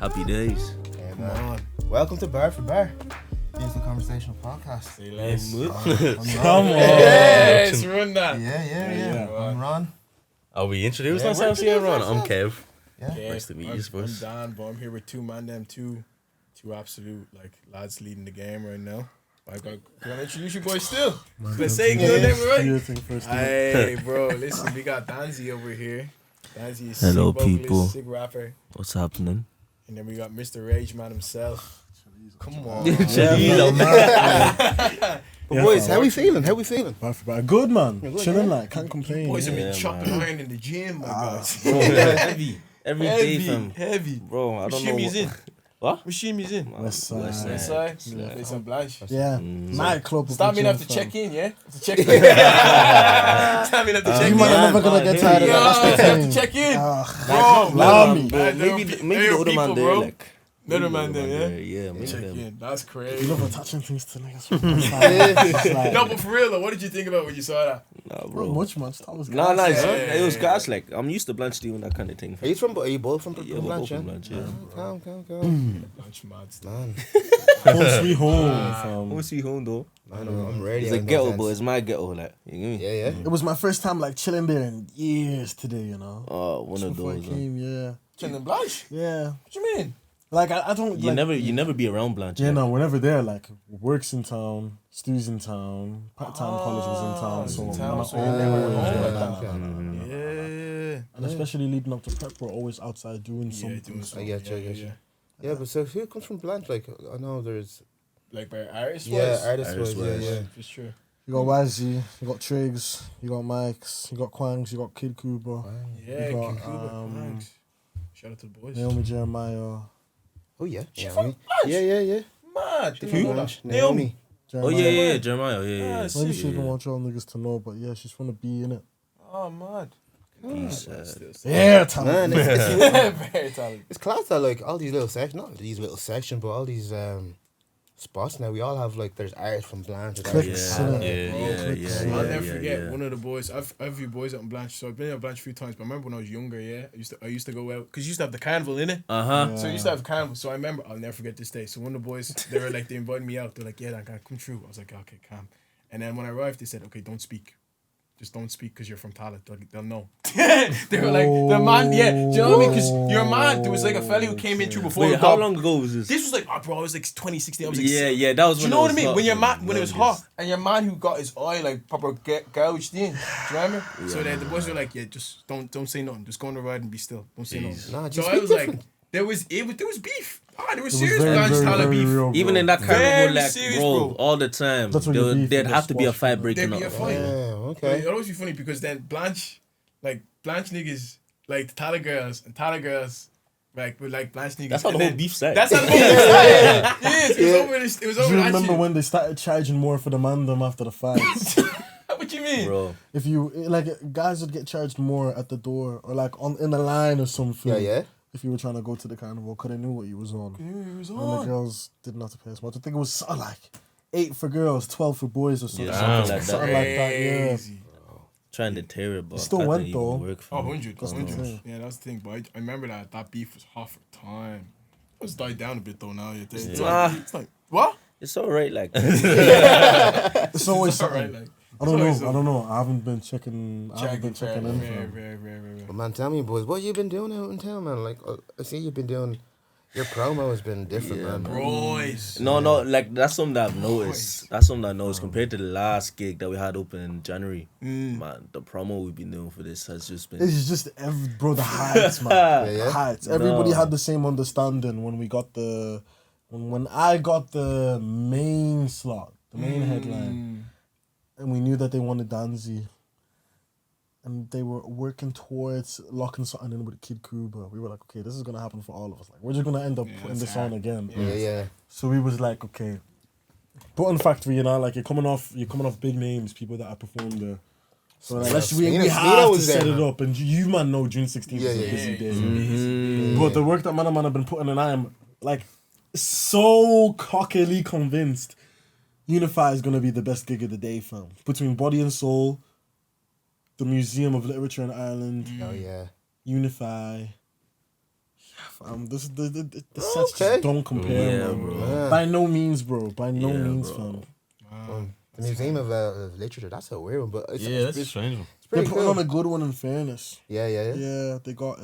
Happy days. Come on. Welcome to Bar for Bar. It's a conversational podcast. Say less. Come on. Yes, run that. Yeah. I'm Ron. Are we introduced Yeah, ourselves we're here, Ron? introducing I'm Kev. Yeah. Nice to meet you, I'm boys. Dan, but I'm here with two absolute lads leading the game right now. I gotta introduce you boys still. Let's say good name, right? Hey, bro, listen, we got Danzi over here. Danzi is Hello, sick vocalist, people. sick rapper. What's happening? And then we got Mr. Rage Man himself. Come on. But boys, how we feeling? Bar for bar. Good, man. You're good, Chilling, yeah? like, can't complain. Boys have been Yeah, chopping iron in the gym, my guys. Bro, heavy. Every day, fam. Heavy. Bro, I don't Machine know. he's in. What? Machine he's in. West side. West side. It's on Blanche. Yeah. Nightclub. Stop me have to check in, yeah? To check in. Stop me have to check You in. man are never gonna get tired of Yo, that. That's the have to thing. check in. Bro, allow me. Maybe the other man there, like. Another man there, yeah? Yeah, maybe Check them. in. That's You crazy. love attaching things to niggas. It's like, No, but for real though, what did you think about when you saw that? Nah, not bro. much, man. That was Nah, gas. it was gas. Like, I'm used to Blanche doing that kind of thing. Are you both from Yeah, we're Blanche? both from Blanche, yeah. Come. Lunch mads. Man, Home sweet home, fam. What's he home though? I'm ready. It's a ghetto, but it's my ghetto, like. You get me? Yeah. It was my first time, like, chilling there in years today, you know? Oh, one of Before I those. came, yeah. Chilling Blanche? Yeah. What you mean? Like, I don't, You like... never be around Blanche. Yeah, like. no, we're never there. Like, work's in town, Stu's in town, part-time college was in town, it's so in man, town, I so always you're never was home there. like that. Yeah. And especially leading up to prep, we're always outside doing Yeah, something. doing so- something. I get you. Yeah, but so who comes from Blanche? Like, I know there's... Like by artist Yeah, wise? artist-wise, yeah. For sure. You got Wazzy, you got Triggs, you got Mikes, you got Quangs, you got Kid Kuba, Yeah, You got, Kuba, thanks. Shout out to the boys. Naomi Jeremiah, Oh, yeah. She from Blanche? Yeah. Mad. She Didn't from know that. Blanche. Naomi. Oh, Jeremiah. yeah, Jeremiah. Yeah. Ah, Maybe sick. she didn't want y'all niggas to know, but yeah, she's from the B, innit? Oh, mad. He's, Still sick. Yeah, talent. Man, it's Very talented. it's class that, like, all these little sections, not these little sections, but all these spots now, we all have, like, there's artists from Blanche. there's artists Clicks, from innit? Blanche. I'll never forget one of the boys. I've a few boys out in Blanche, so I've been out in Blanche a few times. But I remember when I was younger, yeah, I used to go out because you used to have the carnival in it. So I used to have carnival. So I remember I'll never forget this day. So one of the boys, they invited me out. They're like, yeah, that guy come through. I was like, okay, calm. And then when I arrived, they said, okay, don't speak. Just don't speak because you're from Tallaght. They'll know. They were like, the man, yeah. Do you know what I mean? Because you're mad. There was like a fella who came in through before. Wait, how long ago was this? This was like, oh, bro, I was like 2016. I was like, Yeah, that was do you when know it what I was mean? hot, When you're man. mad, when it was hot, and your man who got his eye like proper gouged in. Do you remember? So then the boys were like, yeah, just don't say nothing. Just go on the ride and be still. Don't say nothing. Nah, So just I be was different. like, there was beef. There was It was serious very, Blanche very, Tallaght very beef. real, bro. Even in that Very carnival, like, serious, bro, bro. all the time, That's when you beef there'd with have the to be a squash, fight man. breaking There'd be up. a fight. Yeah, But okay. it always be funny because then Blanche niggas, like the Tallaght girls, like with like Blanche niggas. That's how the and whole then- beef started. That's how the whole beef started. Yes, it was Do you over that remember shit. when they started charging more for the mandem after the fights? What you mean? Bro. If you, like, guys would get charged more at the door or, like, in the line or something. Yeah. If you were trying to go to the carnival, because they knew what you was on. It was And the on. girls didn't have to pay as much. I think it was like 8 for girls, 12 for boys or something. Yeah, something like that. Something like that, yeah. Crazy. Trying to tear it, but still that went, didn't even though. work for Oh, me. 100. That's the 100. thing. Yeah, that's the thing. But I remember that beef was hot for time. It's died down a bit though now. It's like, what? It's alright, like. It's always It's alright, something. like. I don't it's know. always I haven't been checking. I haven't been checking in. fam. But man, tell me, boys, what you been doing out in town, man? Like, I see you've been doing... Your promo has been different, man. Royce. No, like, that's something that I've noticed. That's something I noticed compared to the last gig that we had open in January. Man, the promo we've been doing for this has just been... It's just bro, the heights, man. Yeah. The heights. Everybody No. had the same understanding when we got when I got the main slot, the main headline, and we knew that they wanted Danzi, and they were working towards locking something in with Kid Kuba. We were like, okay, this is gonna happen for all of us. Like, we're just gonna end up putting it's this hard. on again. Yeah. So we was like, okay, Button Factory, you know, like you're coming off big names, people that have performed there. So like, we Smino have to was there, set it man. up, and you man know June 16th is a busy day. But the work that man have been putting in, I am like so cockily convinced UNIFY is gonna be the best gig of the day, fam. Between Body and Soul, the Museum of Literature in Ireland, Oh, yeah. UNIFY. This the sets Okay. just don't compare, Yeah, man. bro. Yeah. By no means, bro. By no Yeah, means, bro. fam. The Museum of Literature, that's a weird one, but it's, Yeah, that's a it's, strange one. it's They're pretty putting cool. on a good one, in fairness. Yeah. Yeah, they got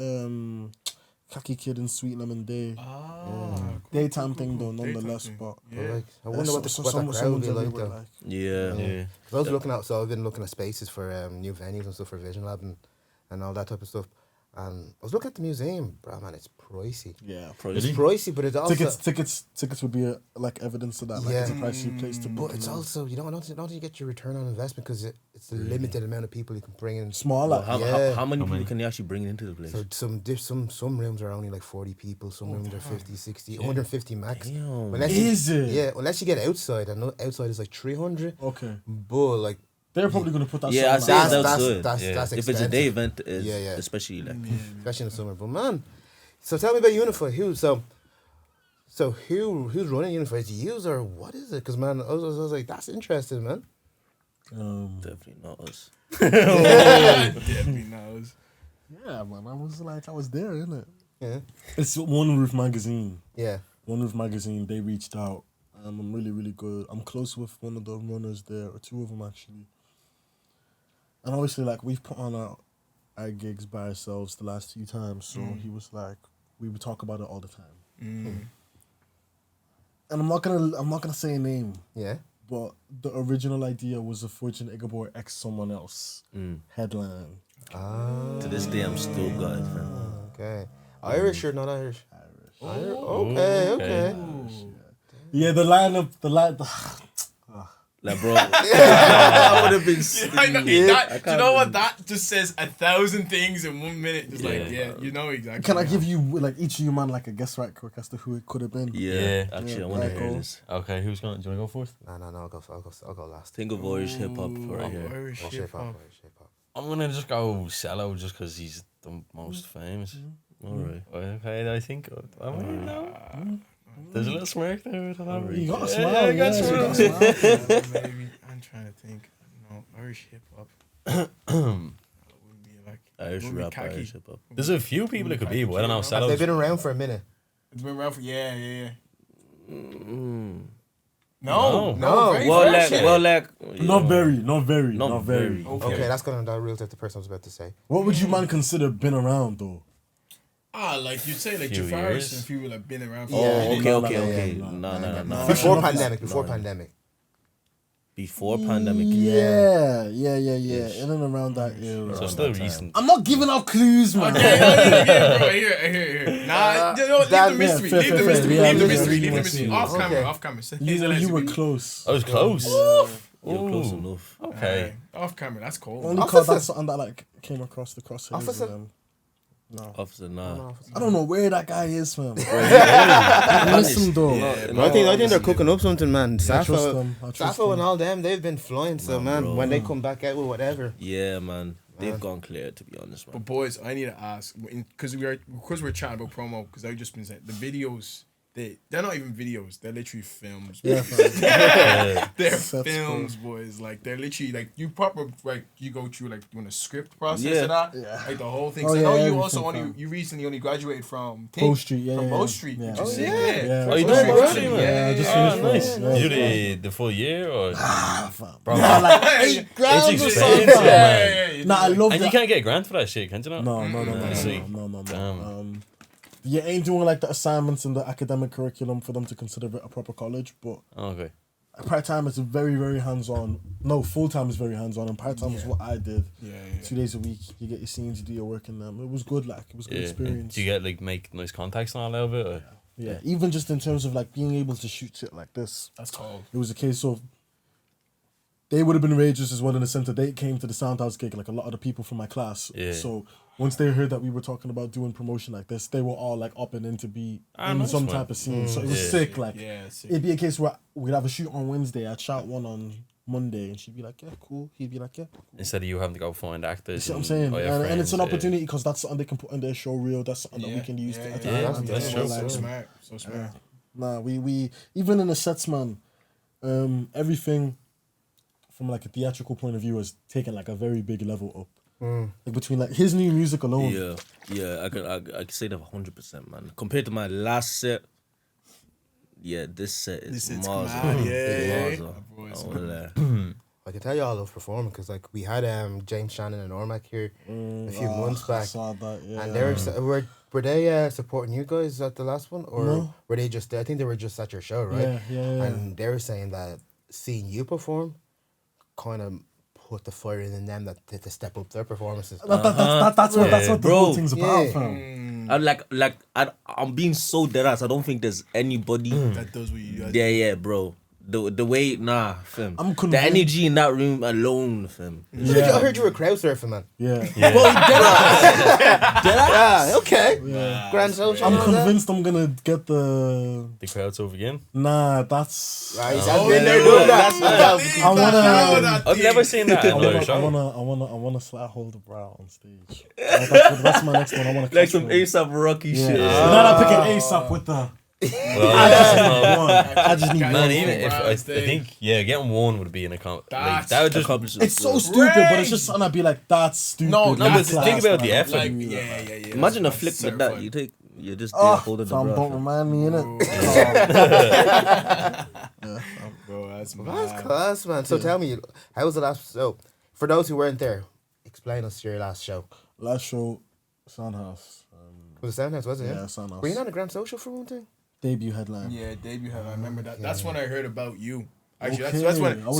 Khaki Kid and Sweet Lemon Day. Cool, Daytime cool, thing cool. though, nonetheless. Daytime But thing. But Yeah. like, I wonder what that crowd would someone's be like everywhere, though. like. Yeah. Yeah. 'Cause I was looking out, so I've been looking at spaces for new venues and stuff for Vision Lab and all that type of stuff. And I was looking at the museum, bro, man, it's pricey. Yeah. It's pricey, but it's also Tickets would be like evidence of that. Like, it's a pricey place to book. But it's also, I don't think you get your return on investment because it's a limited amount of people you can bring in. Small, Well, like, how many people can you actually bring into the place? So some rooms are only like 40 people, some rooms are 50, 60, 150 max. Damn. Unless Is you, it? Yeah, unless you get outside. I know outside is like 300. Okay. But like, They're probably gonna put that. Yeah, I song say out. that's that's good. that's If it's a expensive. day event, is Yeah. especially like Especially in the summer. But man, so tell me about UNIFY. Who's running UNIFY? Is it you or what is it? Because man, I was like, that's interesting, man. definitely not us. Definitely knows. Yeah, man. I was there, innit? Yeah. It's One Roof Magazine. Yeah. One Roof Magazine. They reached out. I'm really, really good. I'm close with one of the runners there, or two of them actually. And obviously, like, we've put on our gigs by ourselves the last few times. So he was like, we would talk about it all the time. And I'm not gonna say a name, Yeah. but the original idea was a Fortune Igiebor X someone else headline. To this day, I'm still got it, man. Okay. Irish or not Irish? Irish. Okay. Yeah, the Like, bro, that would have been. I know, Yeah, that, do you know what? That just says 1,000 things in 1 minute. Just you know exactly. Can I give you, like, each of you, man, like a guess right quick as to who it could have been? Yeah, actually, I want to Yeah, hear go. this. Okay, who's going? Do you want to go first? No, I'll go last. Think of Irish hip hop right here. Irish Shape hip up, hop. shape up. I'm gonna just go Cello just because he's the most famous. All right. Okay, I think. I mean, no. There's a little smirk there. You got a smile, I got yeah, a you smile. got a smile. Maybe I'm trying to think. No, Irish hip hop. Wouldn't be like Irish wouldn't be rap, khaki. Irish hip hop. There's a few people it could be, but I don't know. Have Cello. they been around for a minute? It's been around for yeah. No. No, very Well, fresh, like, yeah. Not very. Okay, that's gonna that rules out the person I was about to say. What would you, man, consider been around, though? Like you'd say, like Few Jafaris years. and people have been around for Oh, Yeah. okay. no, No. Before pandemic. Before pandemic. Yeah. In and around that era. So still recent. I'm not giving out clues, man. Yeah, bro, I hear. Nah, you know what? that- Leave the mystery. fair, Leave the fair, mystery. yeah, Leave the yeah, mystery. yeah, Leave the yeah, mystery. yeah. Off camera. Okay. Off camera. You were close. I was close. You're close enough. Okay. Off camera. That's cool. Only Officer. cause that's something that, like, came across the crosshairs. Officer. and, no. Officer, nah. I don't know where that guy is, fam. Honest. Listen, though. I think they're cooking up something, man. I trust Sappho, them. I trust Sappho them. and all them, they've been flying. So man, bro. when they come back out with whatever, Yeah, man. They've gone clear, to be honest, man. But boys, I need to ask because we're chatting about promo because I've just been saying the videos. They're not even videos. They're literally films. Yeah, They're That's films, boys. Like they're literally like you proper like you go through like doing a script process Yeah. of that. Yeah. Like the whole thing. Oh, So I yeah, know you everything, also fam. you recently only graduated from Bow Street, yeah. from yeah, Bow yeah. Street. Yeah. Which is Oh, sick, yeah. Yeah. Oh, you Bow doing Street Bow Academy, Street, man? Yeah, I just Oh, finished nice. one. You did the full year or? Bro, Like Hey, $8,000 or expensive, something. man. Nah, I love And you that. can't get a grant for that shit, can't you? Not? No. Damn. You ain't doing like the assignments in the academic curriculum for them to consider it a proper college, but Oh, okay. part time is very, very hands on. No, full time is very hands on, and part time is what I did. Yeah. 2 days a week, you get your scenes, you do your work in them. It was good, like it was a good Yeah. experience. Do you get like make nice contacts and all out of it? Or? Yeah, even just in terms of like being able to shoot shit like this, That's cold. it was a case of they would have been rages as well in the center. They came to the Soundhouse gig, like a lot of the people from my class. Yeah. So once they heard that we were talking about doing promotion like this, they were all like upping in to be in nice, some man. type of scene. So it was Yeah. sick. Like Yeah, sick. it'd be a case where we'd have a shoot on Wednesday, I'd shout one on Monday, and she'd be like, "Yeah, cool." He'd be like, "Yeah." Cool. Instead of you having to go find You actors. see what I'm saying? or your And it's an friends, opportunity because that's something they can put in their show reel. That's something that we can use. Yeah, that's true. So Like, smart. So smart. Nah, we even in the sets, man, everything from like a theatrical point of view has taken like a very big level up. Like between like his new music alone. Yeah, I could say that 100%, man. Compared to my last set, yeah, this set is This is Mars. mad, yeah. I can tell you all those performing because like we had James Shannon and Ormac here a few months I back, saw that, yeah. and they were they supporting you guys at the last one, or No. were they just? I think they were just at your show, right? Yeah. And they were saying that seeing you perform kind of put the fire in them that to step up their performances. That's what the Bro. whole thing's about, fam. I'm being so dead ass. I don't think there's anybody. That does what you guys Yeah, bro. The way, fam. I'm The convinced- energy in that room alone, fam. I heard you were crowd surfing, man. Yeah. Yeah, okay. Grand social. I'm convinced I'm gonna get the. The crowd's over again. Nah, that's. Right, he's been there doing that. I wanna. I've never seen that in I another wanna, show. I wanna slap hold of Brow on stage. That's my next one. I wanna Like catch some one. ASAP Rocky Yeah. shit. Not picking ASAP with the. I just need Man, one. even if I think, getting one would be an account. Like, that would just. It's so stupid, but it's just something I'd be like, that's stupid. No, No, but Class, think about the man. effort. Like, yeah. Imagine a that's flick with that. You just Oh, hold of the fam, breath. don't remind me, innit? Bro, that's That's mad. class, man. So tell me, how was the last show? For those who weren't there, explain us your last show. Last show, Soundhouse. Was it Soundhouse, was it? Yeah, Soundhouse. Were you not a Grand Social for one thing? Debut headline. Yeah, debut had. I remember that. That's when I heard about you. Actually, Okay. that's when. I was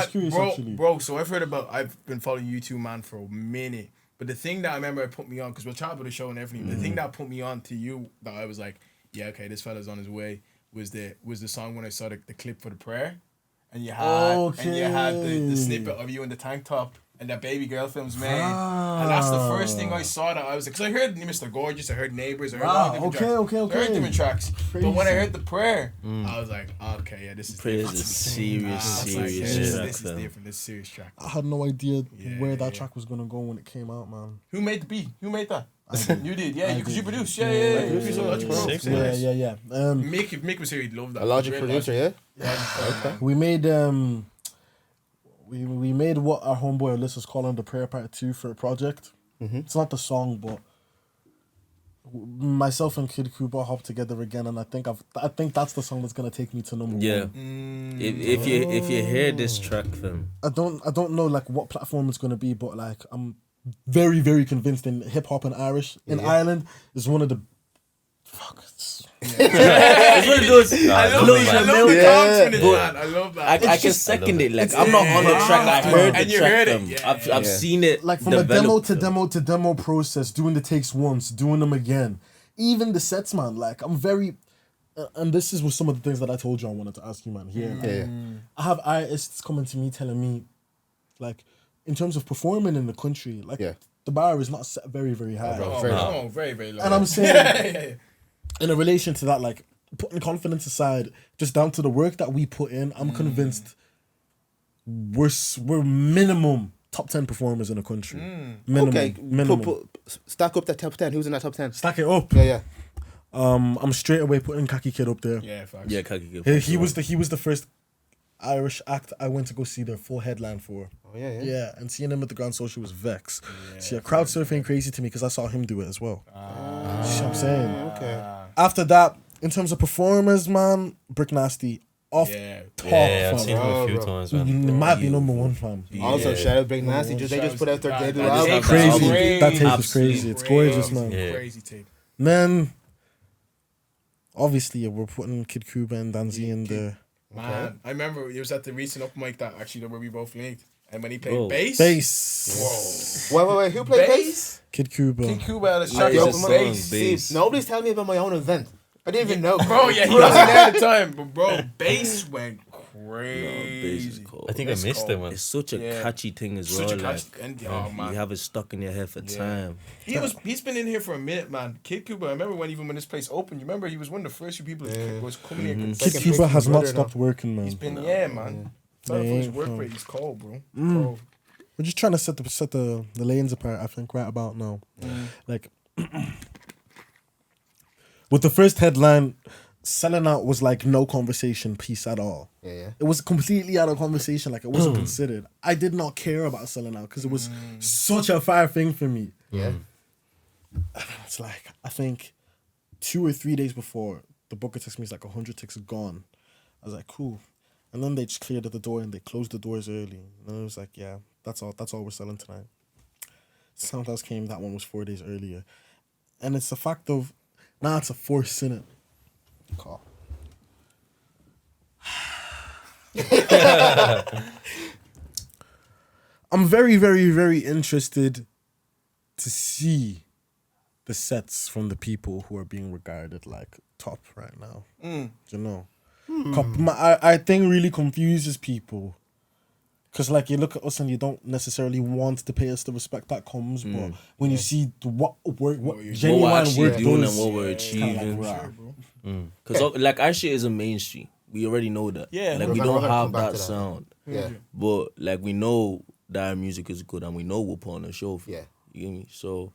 curious, bro, actually. Bro, so I've heard about. I've been following you two, man, for a minute. But the thing that I remember it put me on, because we'll chat about the show and everything. The thing that put me on to you, that I was like, yeah, okay, this fella's on his way. Was the song when I saw the clip for the prayer, and you had the snippet of you in the tank top. And that baby girl film's made. And that's the first thing I saw that I was like, because I heard Mr. Gorgeous, I heard Neighbours, I heard all different tracks. I heard different tracks. But when I heard the prayer, I was like, okay, yeah, this is Prayer different. is a serious This track, is fam. different. This is a serious track. I had no idea where that yeah. track was gonna go when it came out, man. Who made the beat? Who made that? did. You did, yeah, because you did. produced. Yeah. You produced all that, you produced. Yeah. Mick was here, he'd love that. A Logic Great producer, Logic. yeah? We made we made what our homeboy Alyssa's calling the prayer part 2 for a project. It's not the song, but myself and Kid Kuba hopped together again, and I think that's the song that's gonna take me to number Yeah. one. If you hear this track, fam. I don't know like what platform it's gonna be, but like I'm very, very convinced in hip hop and Irish in Ireland is one of the It's one of those. I love the confidence, man. I love that. I can second it. Like I'm not on the track. I heard the And you track. heard it, fam. yeah. I've seen it. like from develop, a demo to fam. demo to demo process, doing the takes once, doing them again, even the sets, man. Like I'm very, and this is some of the things that I told you I wanted to ask you, man. Here, I have artists coming to me telling me, like, in terms of performing in the country, like the bar is not set very, very high. Very, very low. And I'm saying, in a relation to that, like putting confidence aside, just down to the work that we put in, I'm convinced we're minimum top 10 performers in the country. Minimum. Stack up that top 10. Who's in that top 10? Stack it up. Yeah. I'm straight away putting Khaki Kid up there. Yeah, facts. Yeah, Kaki Kid. He was the first Irish act I went to go see their full headline for. Oh, yeah. Yeah, and seeing him at the Grand Social was vex. See, crowd surfing crazy to me because I saw him do it as well. See what I'm saying? Okay. After that, in terms of performers, man, Brick Nasty off top. Yeah, I've fam. seen him a few times, man. It might be number one, fam. Also, shout out Big Nasty. They just put out their debut that album. is Crazy. That tape is Absolutely crazy. It's gorgeous, man. Yeah. Crazy tape. Then, obviously, we're putting Kid Kuba and Danzi in there. Man, I remember it was at the recent up mic that actually where we both linked. And when he played Bro. bass. Bass. Wait. Who played bass? Kid Kuba. King Cuba had a Yeah, track it's of a song, bass. bass. Nobody's telling me about my own event. I didn't even know. Bro, yeah, he wasn't there at the time. But bro, bass went Bass is crazy. cold. I think I missed it, man. It's such a Yeah. catchy thing as Such well. a catchy- and- oh, man. You have it stuck in your head for time. He's been in here for a minute, man. Kid Cuba, I remember when this place opened, you remember he was one of the first few people that was coming here. Kid Kuba has not stopped working, man. He's been, man. Fella for his work rate, he's cold, bro. Cold. We're just trying to set the lanes apart, I think, right about now. Like, with the first headline, selling out was like no conversation piece at all. Yeah. It was completely out of conversation. Like it wasn't considered. I did not care about selling out because it was such a fire thing for me. Yeah. It's like, I think 2 or 3 days before, the booker texted me, he's like, 100 tickets are gone. I was like, cool. And then they just cleared at the door and they closed the doors early. And I was like, yeah, that's all we're selling tonight. Soundhouse came, that one was 4 days earlier. And it's the fact of, now it's a force in it. Call. I'm very, very, very interested to see the sets from the people who are being regarded like top right now. Do you know? I think really confuses people. Because like you look at us and you don't necessarily want to pay us the respect that comes, but when you see what genuine actually work doing does, and what we're it's kinda achieving. like, rah. Because like our shit isn't mainstream. We already know that. Yeah. Like We're we gonna don't come have back that to that. sound. Yeah. But like we know that our music is good and we know we'll put on a show. Yeah. You get me? So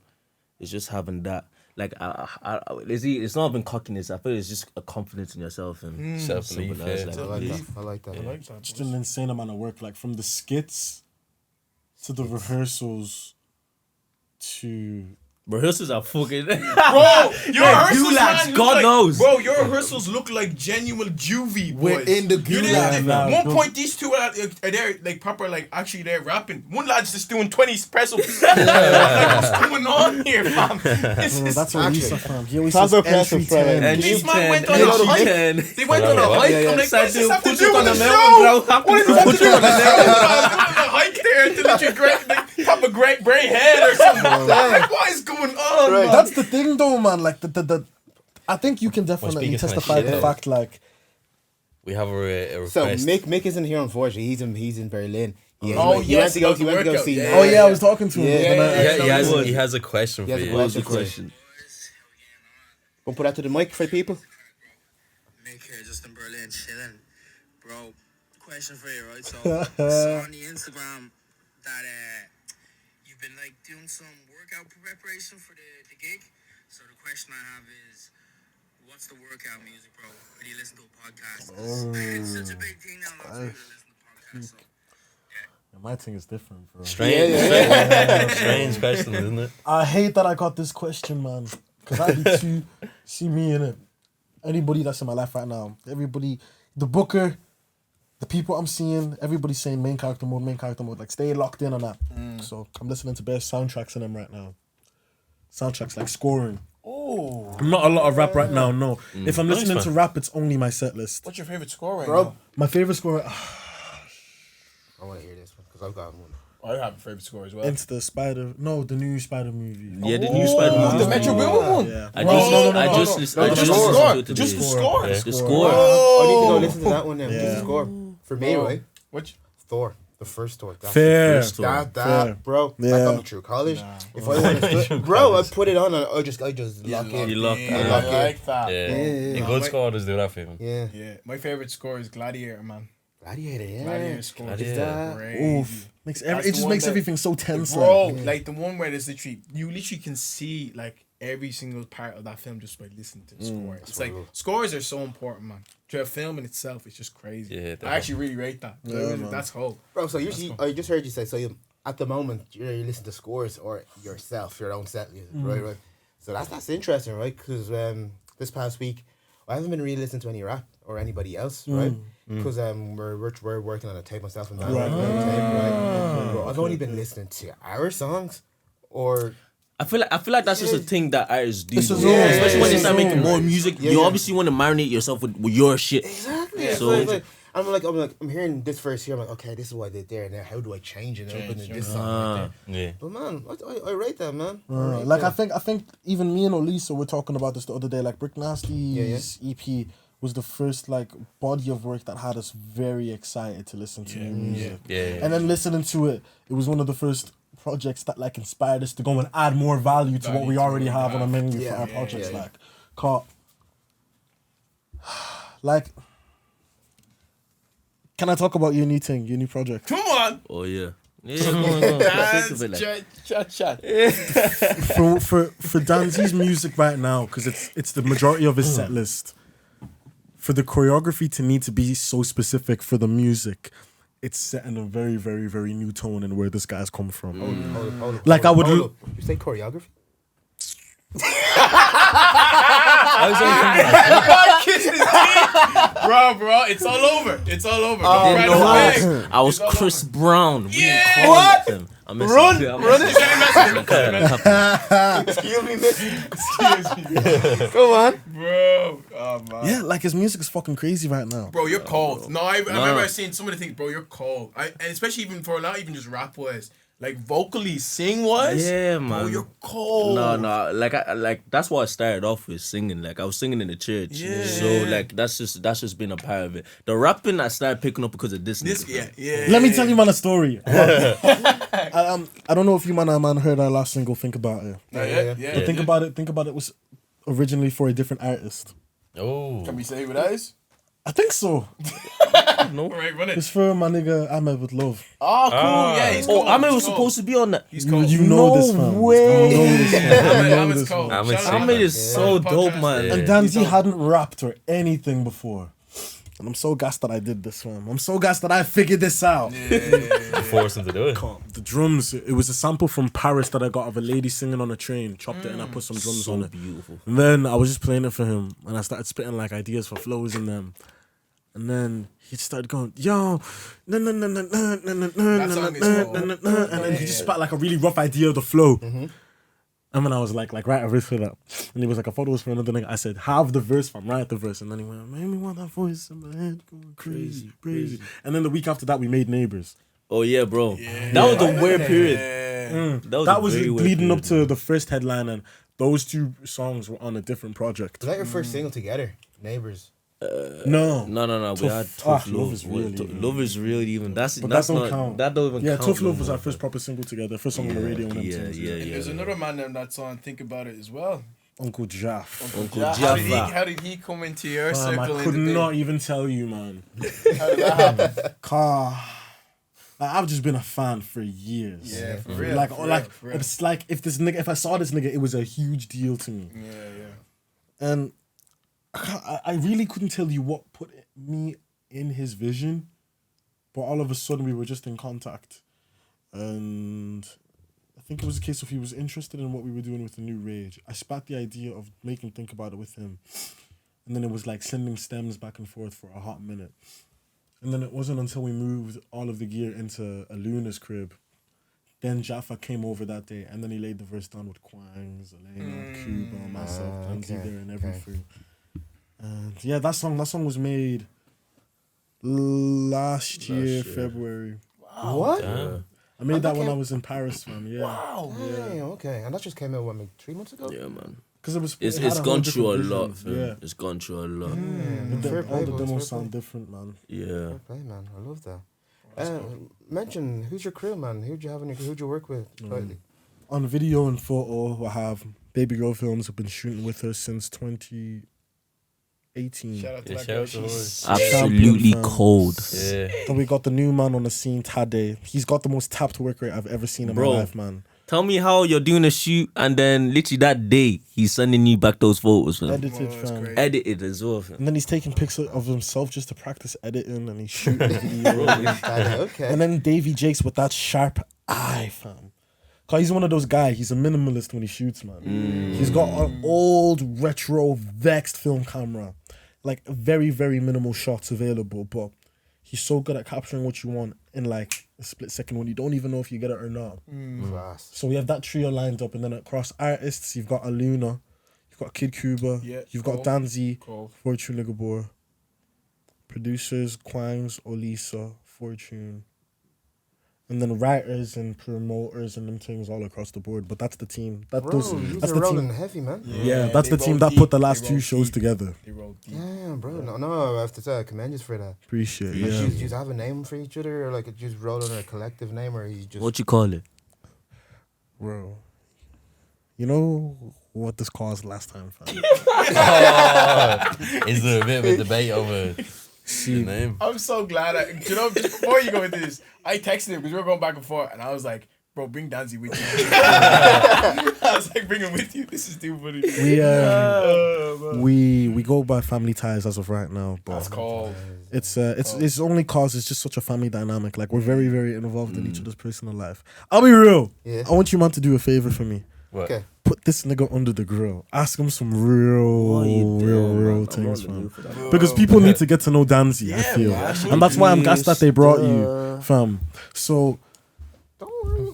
it's just having that. Like it's not even cockiness. I feel it's just a confidence in yourself and Self-belief, simple as, yeah. I like that. I like that. I like that. Just an insane amount of work, like from the skits to the rehearsals to rehearsals are fucking. Bro, your rehearsals, gulags, man, God look knows. Bro, your rehearsals look like genuine juvie boys. We're in the You gulag. didn't- Nah, One bro. point, these two are there, like proper, like actually they're rapping. One lad's just doing 20 espresso. Like, what's going on here, fam? This Oh, is that's what Lisa found. He always Sounds says impressive, entry Fred. 10. And This she man went can, on and a she hike. can. They went on a Yeah, hike. yeah. I'm like, Start what does this doing have to push do up with on the the show? mountain, bro. What does this have to do with the show? I'm on a hike there until it's great, proper great brain head or something. Like, what is going on, Right. man? That's the thing, though, man. Like the I think you can definitely speaking kinda testify shit, the though. fact, like, We have a So request. Mick isn't here, unfortunately. He's in Berlin. Yeah, Oh, he yes, went about the to go workout. see. Yeah, Nile. oh yeah, I was talking to him. Yeah, the other night. Yeah, he has a question He for has a you. What was the question. question? Go put that to the mic for the people. Mick here, just in Berlin, chilling. Bro, question for you, right? So, saw on the Instagram that you've been like doing some workout preparation for the gig. So the question I have is, what's the workout music, bro? When you listen to a podcast, it's such a big thing now. Lots of people listen to podcasts. So. My thing is different, bro. Strange question, isn't it? I hate that I got this question, man. Because I be too see me in it. Anybody that's in my life right now, everybody, the booker, the people I'm seeing, everybody's saying main character mode. Like, stay locked in on that. So I'm listening to best soundtracks in them right now. Soundtracks like scoring. Oh, Not a lot of rap right now, no. If I'm listening Nice, to man. rap, it's only my set list. what's your favorite score right Bro. now? My favorite score, I want to hear this one because I've got one. I have a favorite score as well. into the the new Spider movie. Yeah, the new Spider Oh, movie. the Metro Boomin one. Yeah. I Bro, just, no, I no, just, no. listened, I No, just just the listened score. to it today. Just the score. The Score. score. I need to go listen to that one now. Yeah. Just the score. For me, Bro. right? Which? Thor. The first Thor. That's Fair. First Thor. That, Fair. bro. Yeah. That got me through college. If I wanted to, bro, I put it on and I just lock in. You lock Yeah, in. lock I in. like that. Yeah. Yeah. A good score does do that for him. Yeah. Yeah, my favorite score is Gladiator, man. Gladiator, yeah. Gladiator score. Gladiator. Is That- crazy. Oof. That's It the just one makes that- everything so tense. Bro, like. like the one where there's literally you literally can see like every single part of that film just by listening to the score. It's like cool. scores are so important, man. To a film in itself, it's just crazy. Yeah, I definitely. actually really rate that. man. That's whole. Bro, so I just heard you say, so you, at the moment, you listen to scores or yourself, your own set music, right? So that's interesting, right? Because this past week, I haven't been really listening to any rap or anybody else, right? Because we're working on a tape myself and Dan working on a tape, right? Bro, I've only been listening to our songs or I feel like that's just a thing that artists do. It's a though. zone. Especially when they It's a start making zone. more music, Yeah, you yeah. obviously want to marinate yourself with your shit. exactly. Yeah. So So- I'm hearing this verse here. I'm like, okay, this is what I did there. Now how do I change it? And open this song right there. Yeah. But man, I rate that, man. Like I think even me and Olisa were talking about this the other day. Like Brick Nasty's EP was the first like body of work that had us very excited to listen to new music. Yeah. And then listening to it, it was one of the first projects that like inspired us to go and add more value to what we already have on a menu Yeah, for our yeah, projects. yeah, yeah. Like, caught. Like, can I talk about your new thing, your new project? Come on, Oh yeah. Yeah, go on. Think dance, of it like- chat. For Danzi's music right now, because it's the majority of his set list. for the choreography to need to be so specific for the music, it's setting a very, very, very new tone in where this guy's come from. Hold up, Like, I would hold up. You say choreography? Bro, it's all over. It's all over. Oh, Right no, away. I was Chris Brown. Yeah. What? Run. Excuse me, miss. Go on. Bro. Oh, man. Yeah, like his music is fucking crazy right now. Bro, you're cold. No, I remember seeing some of the things, bro, you're cold. And especially even for not even just rap wise, like vocally, sing wise. Yeah, Bro, man. you're cold. No, like that's what I started off with singing. Like I was singing in the church. Yeah. So like that's just been a part of it. The rapping I started picking up because of this. nigga, man. Let me tell you man a story. I don't know if you man heard our last single, Think About It. Yeah. But Think About It was originally for a different artist. Oh. Can we say who that is? I think so. No. All right, run it. It's for my nigga Ahmed with Love. Oh, cool. Yeah, he's cold. Oh, Ahmed He's was cold. supposed to be on that. He's cold. You know No this fam. way. You know this fam. You know Ahmed's this cold. fam. Ahmed's Shout out. Ahmed is so dope, man. Yeah. And Danzi hadn't rapped or anything before. And I'm so gassed that I did this, fam. I'm so gassed that I figured this out. Force him to do it. The drums, it was a sample from Paris that I got of a lady singing on a train. Chopped it and I put some drums on it. Beautiful. And then I was just playing it for him. And I started spitting like ideas for flows in them. And then he started going, yo, no, no, no, no, no, no, no, no, song is no, cold. no, no, no. And then he just spat like a really rough idea of the flow. And then I was like, write a verse for that. And he was like, I thought it was for another nigga. I said, have the verse, fam, write the verse. And then he went, made me want that voice in my head going crazy. And then the week after that, we made Neighbors. Oh yeah, bro. That was a weird period. That was a very weird leading up period. to the first headline, and those two songs were on a different project. Was that your first single together? Neighbors. No. No. We had Tough Love. Love is real even. Love is real even. That's But that's that don't not count. that don't even Yeah, count. Tough Love no was more. our first proper single together, first song on the radio. And Yeah. There's another man in that song, Think About It as well. Uncle Jaff. Uncle How did, Jaffa. how did he come into your Fam, circle? I could in the not even tell you, man. How did that happen? Like, I've just been a fan for years. Yeah, for real. Like, for like real, for real. it's like if I saw this nigga, it was a huge deal to me. Yeah. And I really couldn't tell you what put me in his vision, but all of a sudden we were just in contact, and I think it was a case of he was interested in what we were doing with the new Rage. I spat the idea of making Think About It with him, and then it was like sending stems back and forth for a hot minute, and then it wasn't until we moved all of the gear into Aluna's crib. Then Jaffa came over that day, and then he laid the verse down with Quangs, Elena, Cuba, myself, Danzi there, and everything. And yeah, that song was made last year, February. What? I made that when I was in Paris, man. Yeah. Wow. Yeah. Okay. And that just came out, what, maybe 3 months ago? Yeah, man. Because it was. It's it had a whole gone through a different lot, vision. fam. Yeah. It's gone through a lot. Fair All play, the boys, demos fair sound different, man. Yeah. Fair play, man. I love that. Mention, who's your crew, man? Who'd you have in your crew? Who'd you work with? Lately? On video and photo, I have Baby Girl Films. Have been shooting with her since 2018. Shout out to Yeah, that shout girl. out to her. She's Absolutely fam. cold. Yeah. Then we got the new man on the scene, Tade. He's got the most tapped work rate I've ever seen in Bro. my life, man. Tell me how you're doing a shoot and then literally that day he's sending you back those photos, fam. Edited, that's fam. great. Edited as well, fam. And then he's taking pictures of himself just to practice editing, and he's shooting the video. Okay. And then Davy Jakes with that sharp eye, fam. Cause he's one of those guys. He's a minimalist when he shoots, man. He's got an old retro vexed film camera, like very very minimal shots available, but he's so good at capturing what you want in like a split second when you don't even know if you get it or not. Class. So we have that trio lined up, and then across artists, you've got Aluna, you've got Kid Cuba, Yeah, you've got cool. Danzi, Cool. Fortune Igiebor. Producers, Quangs, Olisa, Fortune. And then writers and promoters and them things all across the board. But that's the team. Bro, That's you're the rolling team. heavy, man. Yeah, that's they the team roll that deep. put the They last roll two shows deep. together. They roll deep. Damn, bro. No, I have to say, I commend you for that. Appreciate Like, it. do you have a name for each other, or like you just roll under a collective name, or you just? What you call it? Bro. You know what this caused last time, fam? Is there a bit of a debate over the name? I'm so glad. You know, just before you go into this, I texted him because we were going back and forth, and I was like, Bro, bring Danzi with you. I was like, bring him with you. This is too funny. We go by family ties as of right now, but That's cold. it's only cause it's just such a family dynamic. Like we're very very involved in each other's personal life. I'll be real. Yeah. I want you man to do a favor for me. What? Okay. Put this nigga under the grill. Ask him some real things, fam. Because people need to get to know Danzi, I feel. And that's why I'm gassed that they brought you, fam. So, Don't worry.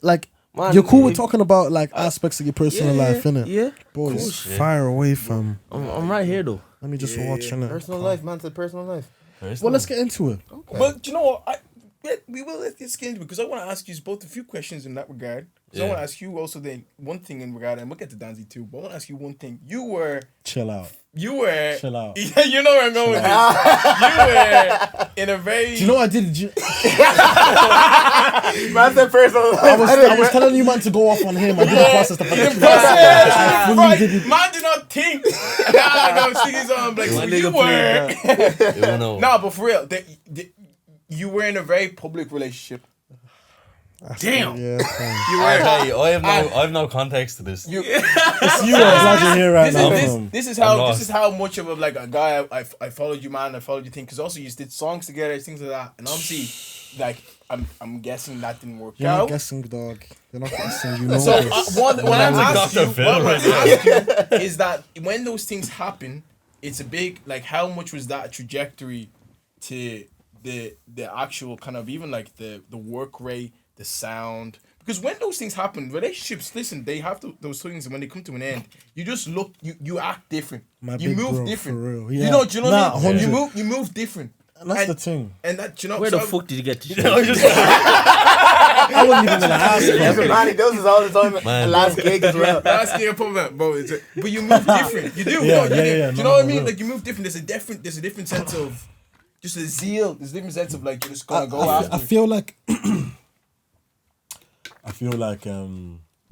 like, Man, you're cool with talking about, like, aspects of your personal life, innit? Yeah. Boys, fire away, fam. I'm right here though. Let me just watch, innit? Personal life, man said personal life. Well, let's get into it. But you know what? We will let this get into because I want to ask you both a few questions in that regard. So I want to ask you also then one thing in regard, and we'll get to Danzi too. But I want to ask you one thing. Chill out. Chill out. Yeah, You know where I'm going with this. You were in a very. Do you know what I did? Man said personal life. I was telling you, man, to go off on him. I didn't process the fact Right. Man did not think. No, she's like, so you were. No, but for real, you were in a very public relationship. Damn. Yeah, fam. You were. I have no context to this. It's you. I'm glad you're here right now. This is lost. how much of a guy I followed you, man. I followed your thing because also you did songs together, things like that, and obviously, like I'm guessing that didn't work You're out. not guessing, dog. You're not guessing. You know So this. what I'm asking you is that when those things happen, it's a big like how much was that trajectory to the actual kind of even like the work rate, the sound. Because when those things happen, relationships, listen, they have those things, and when they come to an end, you just look, you act different. You move different. For real. You Yeah. know what I mean? 100. You move different. And that's the thing. And that, you know, Where so the fuck did you get to? I wasn't even gonna ask. Everybody does this all the time. And last gig as well. That's the problem, bro. But you move different. You do. Yeah, Do you no, know what I no, mean? no. Like you move different. There's a different sense of just a zeal. There's a different sense of like you're just gonna go after. I feel like.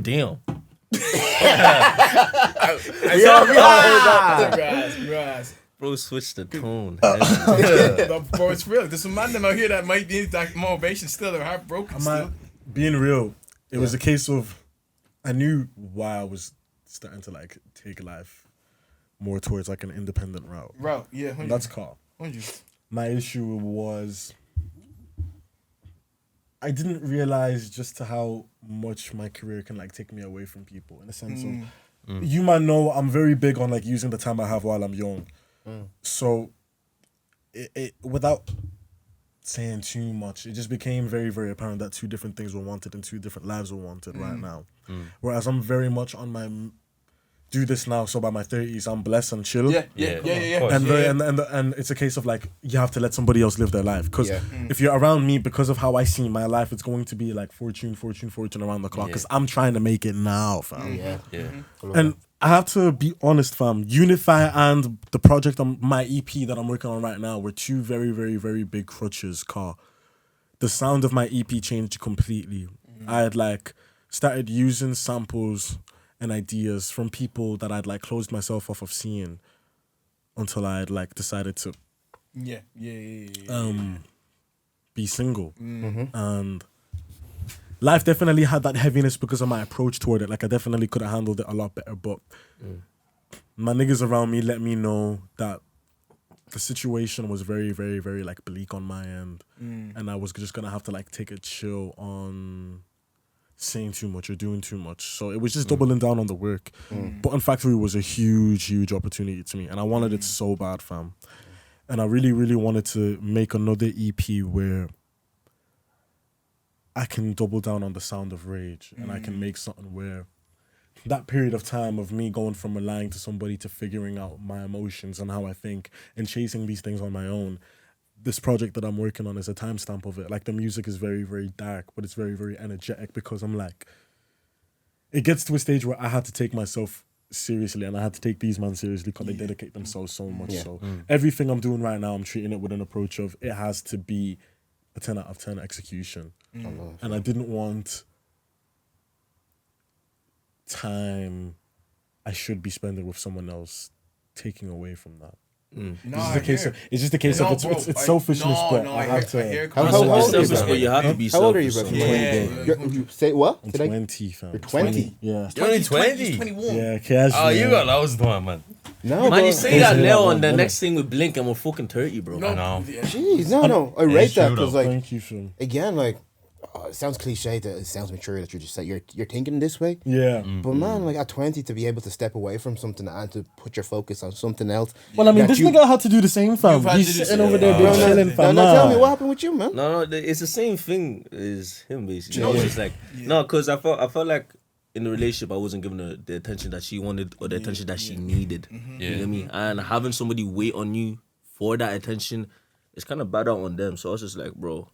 Damn. Grass. Bro, switch the tone. Bro, it's real. There's some man them out here that might need that motivation still. They're heartbroken still. Being real, it was a case of I knew why I was starting to like take life more towards like an independent route. Route, yeah. 100. And that's calm. 100. My issue was I didn't realize just to how much my career can like take me away from people in the sense of you might know I'm very big on like using the time I have while I'm young. So it without saying too much, it just became very, very apparent that two different things were wanted and two different lives were wanted right now. Whereas I'm very much on my do this now, so by my 30s I'm blessed and chill. Yeah. And it's a case of like you have to let somebody else live their life because if you're around me because of how I see my life, it's going to be like fortune around the clock because I'm trying to make it now, fam. And I have to be honest, fam. UNIFY and the project on my EP that I'm working on right now were two very, very, very big crutches. The sound of my EP changed completely. I had like started using samples and ideas from people that I'd like closed myself off of seeing until I had like decided to be single. And life definitely had that heaviness because of my approach toward it. Like I definitely could have handled it a lot better, but my niggas around me let me know that the situation was very, very, very like bleak on my end, and I was just gonna have to like take a chill on saying too much or doing too much. So it was just doubling down on the work. Button Factory was a huge opportunity to me, and I wanted it so bad, fam. And I really, really wanted to make another EP where I can double down on the sound of rage, and I can make something where that period of time of me going from relying to somebody to figuring out my emotions and how I think and chasing these things on my own. This project that I'm working on is a timestamp of it. Like the music is very, very dark, but it's very, very energetic because I'm like, it gets to a stage where I had to take myself seriously and I had to take these men seriously because they dedicate themselves so much. So everything I'm doing right now, I'm treating it with an approach of it has to be a 10 out of 10 execution. And I didn't want time I should be spending with someone else taking away from that. It's just a case of it's selfishness, but I have to. I hear How It's old are you, selfish, bro? but you have to be How old are you, selfish bro? sometimes. You say what? I'm Did I- 20, fam. You're 20? Yeah. You're only 20. He's 21. Yeah, cash. Oh, you got loads of time, man. No, Man, bro. you say that Those are now the and the ones, next thing we blink and we're fucking 30, bro. I know. Jeez, no. I rate true, that because, though. like, Thank you, fam. again, like, it sounds cliche, that it sounds mature that you're just like, you're thinking this way. Yeah. But man, like at 20, to be able to step away from something and to put your focus on something else. Well, I mean, that this you- nigga had to do the same, fam. You've had He's to do the sitting same. over there No, being no, chilling, no, fam. no, tell me Nah. what happened with you, man. No, it's the same thing as him, basically. I was just like, no, because I felt like in the relationship, I wasn't giving her the attention that she wanted or the attention that she needed. You get me? And having somebody wait on you for that attention, it's kind of bad out on them. So I was just like, bro,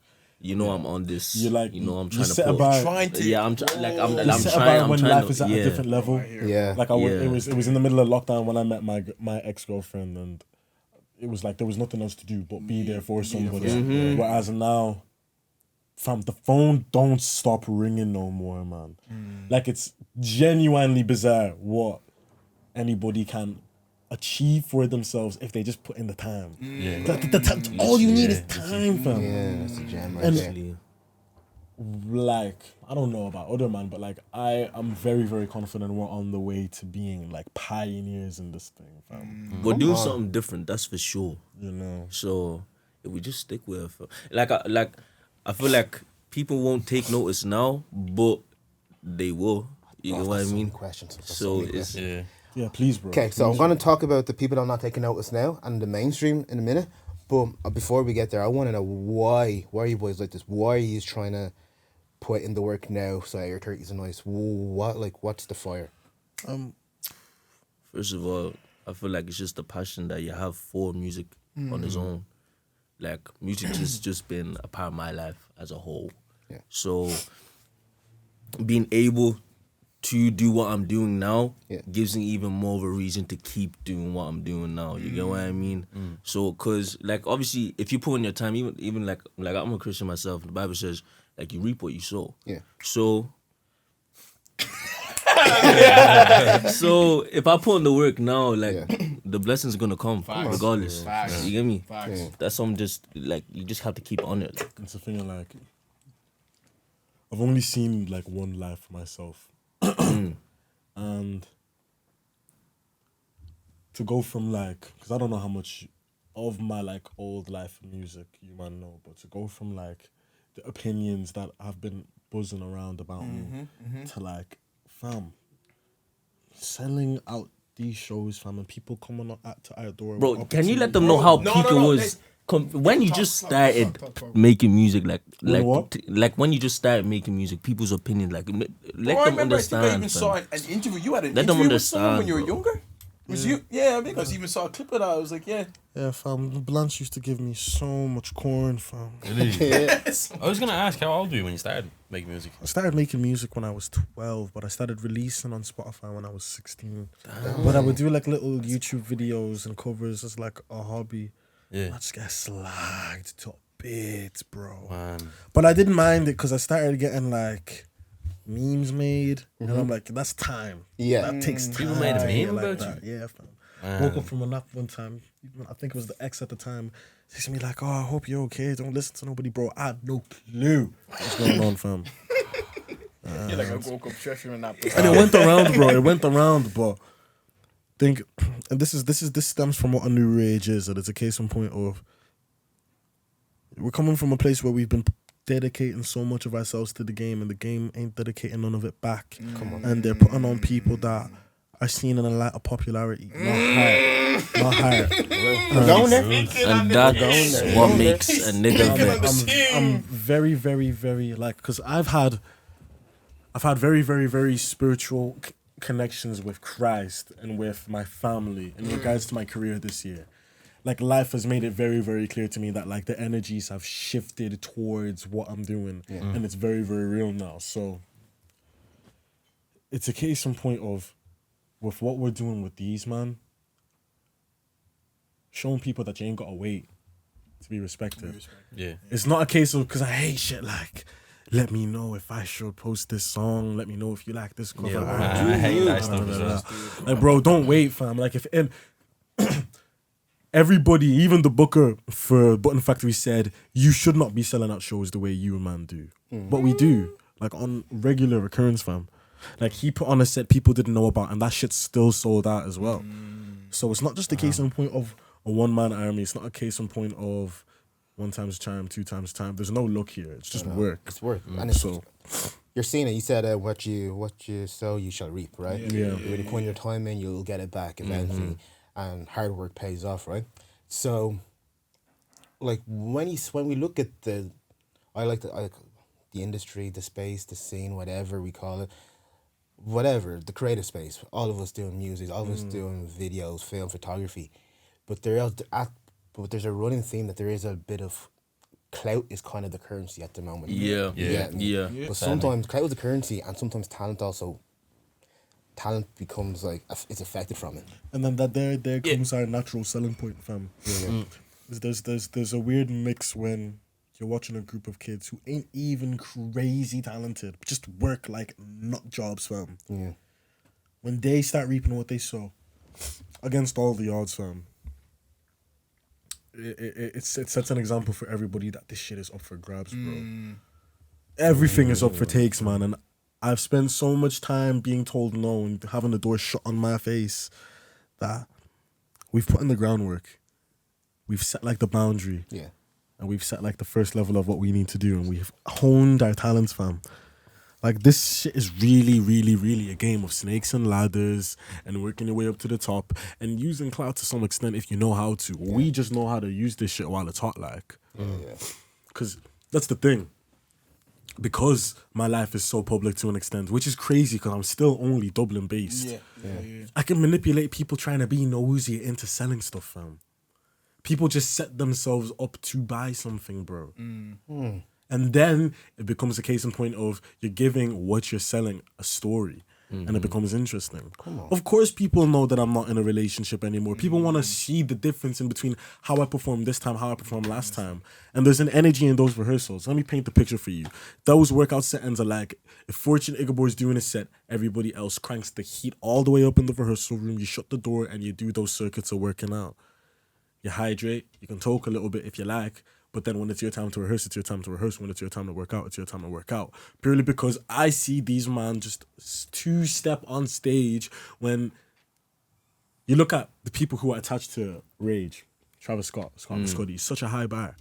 you know I'm on this. You like, you know I'm you trying to set put. about- Trying to. Yeah, I'm You trying. set about when life to, is at a different level. Yeah. Like Yeah. it was in the middle of lockdown when I met my ex-girlfriend, and it was like there was nothing else to do but be there for somebody. Whereas now, fam, the phone don't stop ringing no more, man. Like, it's genuinely bizarre what anybody can achieve for themselves if they just put in the time. All you need is time, fam. Yeah, that's a jam right And- there. Like, I don't know about other man, but like I am very, very confident we're on the way to being like pioneers in this thing, fam. We're doing something different, that's for sure. You know. So if we just stick with it, I feel like people won't take notice now, but they will. You know what I mean? Questions. So it's Yeah. Yeah, please, bro. Okay, so I'm going to talk about the people that are not taking notice now and the mainstream in a minute. But before we get there, I want to know why are you boys like this? Why are you trying to put in the work now so that your 30s are nice? What's the fire? first of all, I feel like it's just the passion that you have for music on its own. Like music has just been a part of my life as a whole. Yeah. So being able to do what I'm doing now gives me even more of a reason to keep doing what I'm doing now. You get what I mean? So, cause like obviously, if you put in your time, even like I'm a Christian myself. The Bible says like you reap what you sow. Yeah. So. So if I put in the work now, like the blessings gonna come regardless. Facts. You get me? Facts. That's something just like you just have to keep on it. It's a thing of like, I've only seen like one life for myself. And to go from like, because I don't know how much of my like old life in music you might know, but to go from like the opinions that have been buzzing around about me to like, fam, selling out these shows, fam, and people coming out to our door. Bro, with can you let opportunities. them know how No, peak no, it no, was when you talk, just talk, started talk. making music? Like what? like when you just started making music, people's opinions, like let I them remember I think I understand. even saw fam. an interview. You had an Let them interview with someone when you were understand, bro. younger? Was you? Yeah, I think I even saw a clip of that. I was like, yeah. Yeah, fam, Blanche used to give me so much corn, fam. I was gonna ask, how old were you when you started making music? I started making music when I was 12, but I started releasing on Spotify when I was 16. But I would do like little YouTube videos and covers as like a hobby. Yeah. I just get slagged to bits, bro. Man. But I didn't mind it because I started getting like memes made, and I'm like, that's time. Yeah. That takes time. People made a to get meme like about that. Yeah, fam. Man. Woke up from a nap one time. I think it was the ex at the time. Says to me like, "Oh, I hope you're okay. Don't listen to nobody, bro." I had no clue what's going on, fam. Yeah, like I woke up treasuring that. And it went around, bro. It went around, but think, and this stems from what a new rage is, and it's a case in point of we're coming from a place where we've been dedicating so much of ourselves to the game, and the game ain't dedicating none of it back. Come on, and they're putting on people that are seen in a light of popularity, not higher. We're going there. And that's what makes a nigga vex. I'm very, very, very like, because I've had very, very, very spiritual connections with Christ and with my family in regards to my career this year. Like, life has made it very, very clear to me that like the energies have shifted towards what I'm doing, and it's very, very real now. So it's a case in point of, with what we're doing with these, man, showing people that you ain't gotta wait to be respected. Yeah. It's not a case of, because I hate shit like, let me know if I should post this song, let me know if you like this cover. Yeah, man, I hate that stuff as well. Like, bro, don't wait, fam. Like, if everybody, even the booker for Button Factory said, you should not be selling out shows the way you man do. But we do. Like on regular occurrence, fam. Like he put on a set people didn't know about and that shit still sold out as well. So it's not just a case in point of a one-man army. It's not a case in point of 1 time's charm, 2 times time. There's no luck here. It's just work. It's work. And it's, you're seeing it. You said what you sow, you shall reap, right? Yeah. When you put your time in, you'll get it back eventually. And hard work pays off, right? So, like when we look at I like the industry, the space, the scene, whatever we call it, whatever, the creative space. All of us doing music, all of us doing videos, film, photography, but there's a running theme that there is a bit of clout is kind of the currency at the moment. Yeah. But sometimes clout is the currency, and sometimes talent becomes like it's affected from it. And then there comes our natural selling point, fam. There's a weird mix when you're watching a group of kids who ain't even crazy talented, but just work like nut jobs, fam. Yeah. When they start reaping what they sow, against all the odds, fam, it sets an example for everybody that this shit is up for grabs, bro. Everything is up for takes, man. And I've spent so much time being told no and having the door shut on my face that we've put in the groundwork. We've set like the boundary. Yeah. And we've set like the first level of what we need to do. And we've honed our talents, fam. Like this shit is really, really, really a game of snakes and ladders and working your way up to the top and using clout to some extent if you know how to. Yeah. We just know how to use this shit while it's hot, like. Because that's the thing. Because my life is so public to an extent, which is crazy because I'm still only Dublin based. Yeah. I can manipulate people trying to be nosy into selling stuff, fam. People just set themselves up to buy something, bro. And then it becomes a case in point of you're giving what you're selling a story. And it becomes interesting. Of course, people know that I'm not in a relationship anymore. People want to see the difference in between how I performed this time, how I performed last time. And there's an energy in those rehearsals. Let me paint the picture for you. Those workout settings are like, if Fortune Igiebor is doing a set, everybody else cranks the heat all the way up in the rehearsal room. You shut the door and you do those circuits of working out. You hydrate. You can talk a little bit if you like. But then when it's your time to rehearse, it's your time to rehearse. When it's your time to work out, it's your time to work out. Purely because I see these man just two-step on stage when you look at the people who are attached to Rage. Travis Scott, Scotty, such a high bar.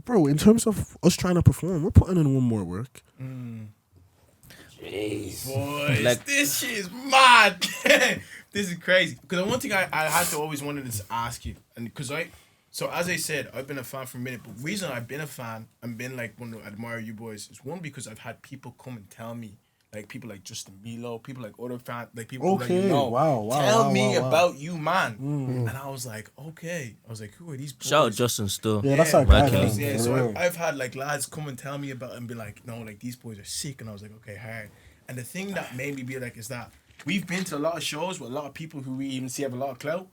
Bro, in terms of us trying to perform, we're putting in one more work. Jeez. Boys, Like- this shit is mad. This is crazy. Because one thing I had to always wanted to ask you, and because so as I said, I've been a fan for a minute, but the reason I've been a fan and been like one to admire you boys is one because I've had people come and tell me, like people like Justin Milo, people like other fans, like people like tell me about you, man. And I was like, okay. I was like, who are these boys? Shout out Justin still. Yeah, that's our guy. Yeah, so I've had like lads come and tell me about it and be like, no, like these boys are sick, and I was like, okay, hard. And the thing that made me be like is that we've been to a lot of shows with a lot of people who we even see have a lot of clout.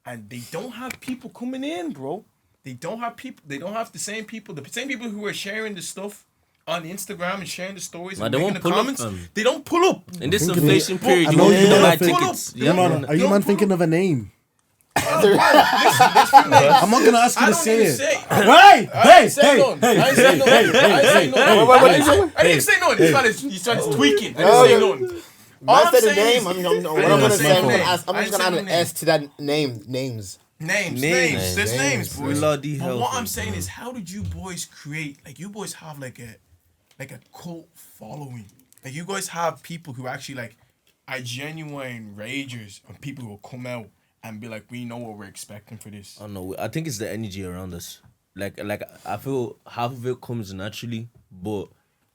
And they don't have people coming in, bro. They don't have people. They don't have the same people who are sharing the stuff on Instagram and sharing the stories and they making won't the pull up, comments. They don't pull up. In this inflation period, you know won't you even don't buy think- tickets. Yeah, No. Are you man thinking of a name? Listen, I'm not gonna ask you I to don't say even it. say. I ain't say none. I ain't say none. I didn't even say none. He's trying to tweak it. I didn't say none. All I I'm said a saying name. is- I'm I gonna didn't say. say I'm no gonna name. ask. I'm I just didn't gonna add say an no S to that name. Names. Names. Names. There's names, boys. Bloody But hell. what I'm saying is, how did you boys create? Like, you boys have like a cult following. Like, you guys have people who actually like are genuine ragers and people who will come out and be like, we know what we're expecting for this. I don't know. I think it's the energy around us. Like I feel half of it comes naturally, but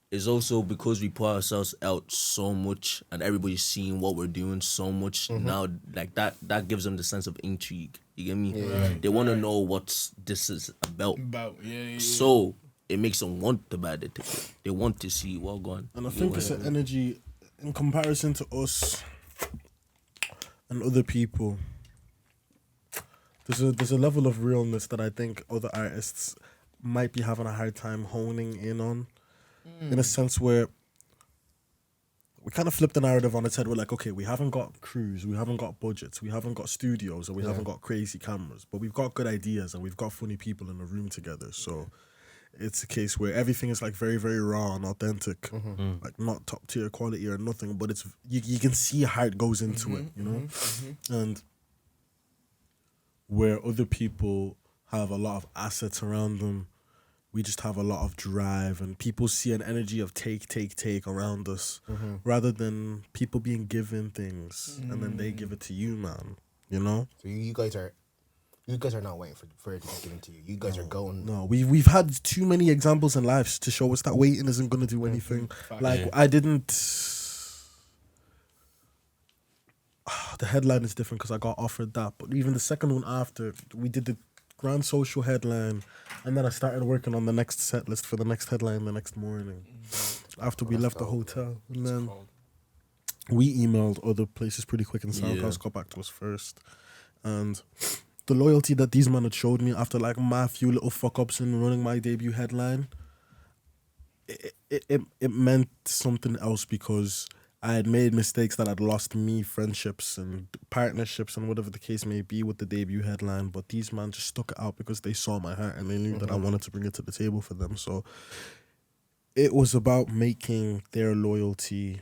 it's also because we put ourselves out so much and everybody's seeing what we're doing so much now. Like that gives them the sense of intrigue. You get me? Yeah. They want to know what this is about. Yeah. So it makes them want to buy the ticket. They want to see what going. And I think it's an energy in comparison to us and other people. There's a level of realness that I think other artists might be having a hard time honing in on, in a sense where we kind of flipped the narrative on its head. We're like, okay, we haven't got crews, we haven't got budgets, we haven't got studios, or we haven't got crazy cameras, but we've got good ideas and we've got funny people in the room together. So it's a case where everything is like very, very raw and authentic, like not top tier quality or nothing, but it's you can see how it goes into it, you know? And where other people have a lot of assets around them, we just have a lot of drive, and people see an energy of take around us, rather than people being given things and then they give it to you, man. You know? So you guys are not waiting for it to be given to you. You guys are going. No, we've had too many examples in lives to show us that waiting isn't gonna do anything. Like I didn't. The headline is different because I got offered that, but even the second one after, we did the Grand Social headline, and then I started working on the next set list for the next headline the next morning after we left the hotel. And then we emailed other places pretty quick, and Soundhouse got back to us first. And the loyalty that these men had showed me after like my few little fuck ups in running my debut headline, it meant something else, because I had made mistakes that had lost me friendships and partnerships and whatever the case may be with the debut headline. But these men just stuck it out because they saw my heart and they knew that I wanted to bring it to the table for them. So it was about making their loyalty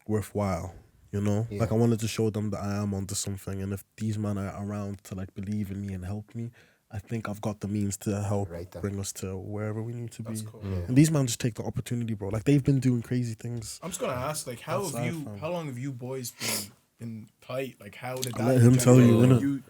worthwhile, you know? Yeah. Like I wanted to show them that I am onto something. And if these men are around to like believe in me and help me, I think I've got the means to help bring us to wherever we need to be. Cool. Yeah. And these men just take the opportunity, bro. Like they've been doing crazy things. I'm just gonna ask, like, how long have you boys been tight? Like, how did that? Let him tell you, innit?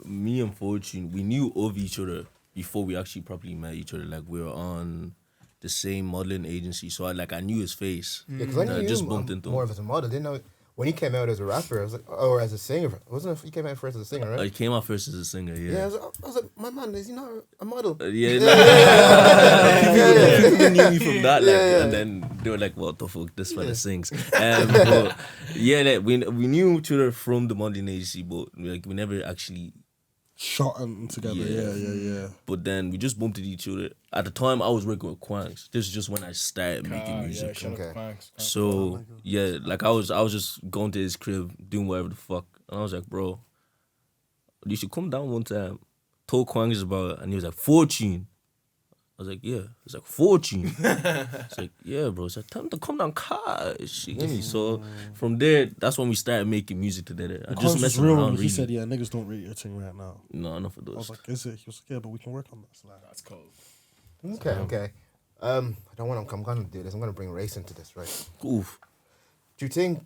Me and Fortune, we knew of each other before we actually properly met each other. Like we were on the same modeling agency, so I knew his face. Yeah, because I knew just you bumped into him. more of as a model. Didn't know when he came out as a rapper. I was like, or as a singer. Wasn't it? He came out first as a singer, right? I came out first as a singer, yeah. Yeah, I was like, my man, is he not a model? People knew me from that, and then they were like, "What the fuck? This fella sings." But like, we knew each other from the modeling agency, but like we never actually shot them together. Yeah. But then we just bumped into each other. At the time, I was working with Quanks. This is just when I started making music. So like I was just going to his crib, doing whatever the fuck, and I was like, bro, you should come down one time. Told Quanks about it, and he was like, Fortune. I was like, yeah. It's like, Fortune. It's like, yeah, bro. It's like, tell him to come down, cash. You get me? So from there, that's when we started making music together. I just messed around. He said, yeah, niggas don't rate your thing right now. No, enough of those. I was like, is it? He was like, yeah, but we can work on this. Like, That's cool. Okay. I'm gonna do this. I'm gonna bring race into this, right? Oof. Do you think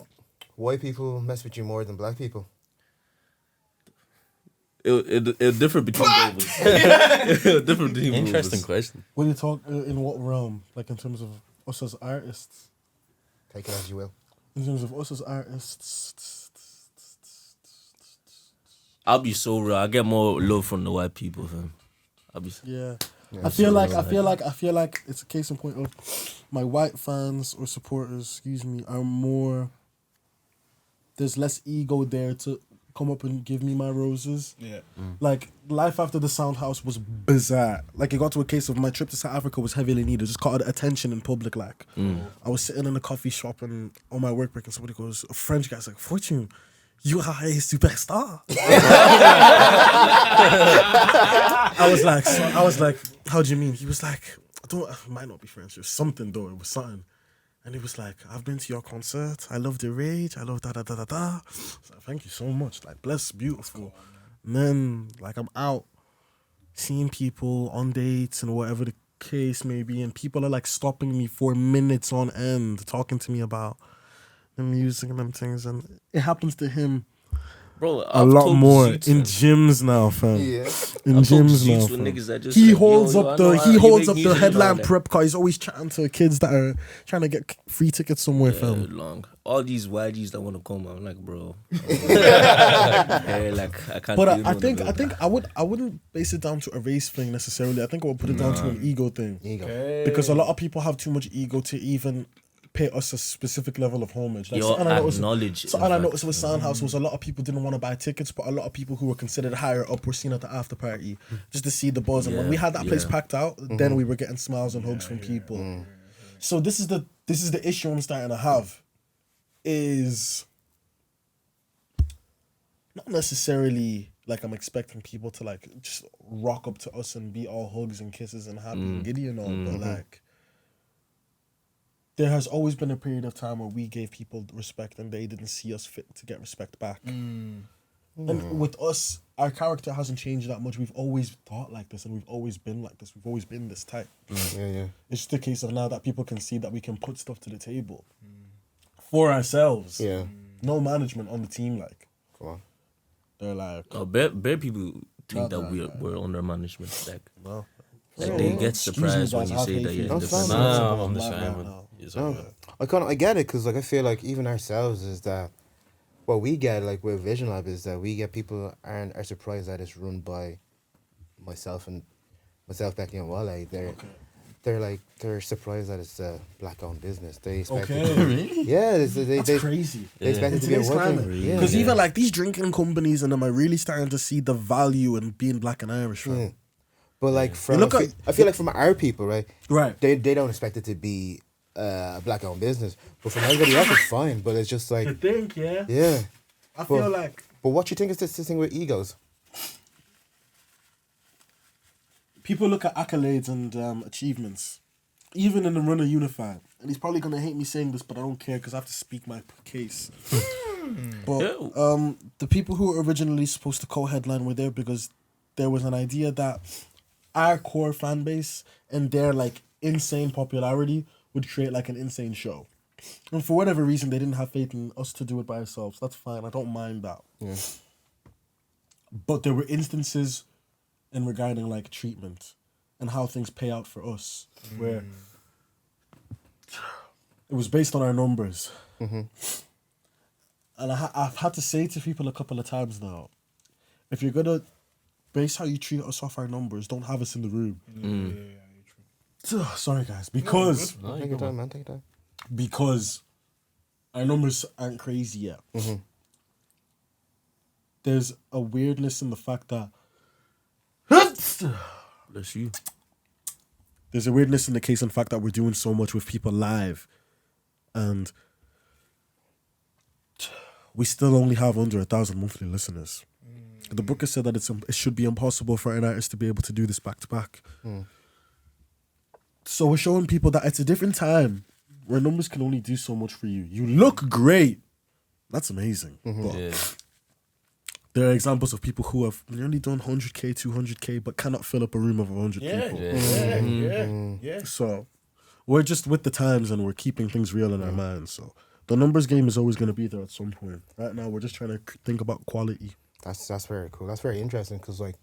white people mess with you more than black people? It different between both of us. It different between both of us. Interesting question. when you talk in what realm, like in terms of us as artists, Take it as you will. in terms of us as artists, I'll be so real. I get more love from the white people, fam. yeah. Yeah, I feel like it's a case in point of my white fans or supporters, are more. There's less ego there to come up and give me my roses. Yeah. Like life after the Soundhouse was bizarre. Like it got to a case of my trip to South Africa was heavily needed. Just caught attention in public. Like I was sitting in a coffee shop and on my work break, and somebody goes, a French guy's like, Fortune, you are a superstar. I was like, how do you mean? He was like, it might not be French. It was something though. It was something. And he was like, I've been to your concert. I love the rage. I love da da da da da. I was like, thank you so much. Like, bless, beautiful. And then, like, I'm out seeing people on dates and whatever the case may be, and people are like stopping me for minutes on end, talking to me about the music and them things. And it happens to him, bro, a lot more in gyms now, fam. Yeah. In gyms now, fam. He holds up the headline prep car. He's always chatting to kids that are trying to get free tickets somewhere, fam. Long. All these YGs that want to come, I'm like, bro. Like I can't. But I think I wouldn't base it down to a race thing necessarily. I think I would put it down to an ego thing. Ego. Because a lot of people have too much ego to even pay us a specific level of homage. Like, Your acknowledge. So all I noticed with Soundhouse was a lot of people didn't want to buy tickets, but a lot of people who were considered higher up were seen at the after party just to see the buzz. And when we had that place packed out, then we were getting smiles and hugs from people. So this is the issue I'm starting to have. is not necessarily like I'm expecting people to like just rock up to us and be all hugs and kisses and happy and giddy and all, but like there has always been a period of time where we gave people respect and they didn't see us fit to get respect back. And with us, our character hasn't changed that much. We've always thought like this and we've always been like this. We've always been this type. Yeah. It's just a case of now that people can see that we can put stuff to the table for ourselves. Yeah. No management on the team, like. Come on. They're like... Bare people think that we're under management. Like they get surprised when you say that you're independent. Nah, I'm the same. I get it, because like I feel like even ourselves is that what we get like with Vision Lab is that we get people are surprised that it's run by myself, Becky and Wale. They're surprised that it's a black owned business. They expect really? Yeah, That's crazy. They expect it to be a working. Because even like these drinking companies and them are really starting to see the value in being black and Irish, right? But like from I feel like from our people, right? They don't expect it to be a black owned business, but from everybody else it's fine. But it's just like yeah. I feel like. But what you think is this thing with egos? People look at accolades and achievements, even in the run of UNIFY. And he's probably gonna hate me saying this, but I don't care because I have to speak my case. But the people who were originally supposed to co-headline were there because there was an idea that our core fan base and their like insane popularity would create like an insane show. And for whatever reason, they didn't have faith in us to do it by ourselves. That's fine. I don't mind that. Yeah. But there were instances in regarding like treatment and how things pay out for us where it was based on our numbers. And I've had to say to people a couple of times now, if you're gonna base how you treat us off our numbers, don't have us in the room. Sorry guys, because Take your time, man. Take your time. Because our numbers aren't crazy yet. There's a weirdness in the fact that Bless you. there's a weirdness in the case and fact that we're doing so much with people live, and we still only have under 1,000 monthly listeners. The book has said that it should be impossible for an artist to be able to do this back to back. So we're showing people that it's a different time where numbers can only do so much for you. You look great. That's amazing. But there are examples of people who have nearly done 100K, 200K, but cannot fill up a room of 100 people. So we're just with the times and we're keeping things real in our minds. So the numbers game is always going to be there at some point. Right now, we're just trying to think about quality. That's very cool. That's very interesting because like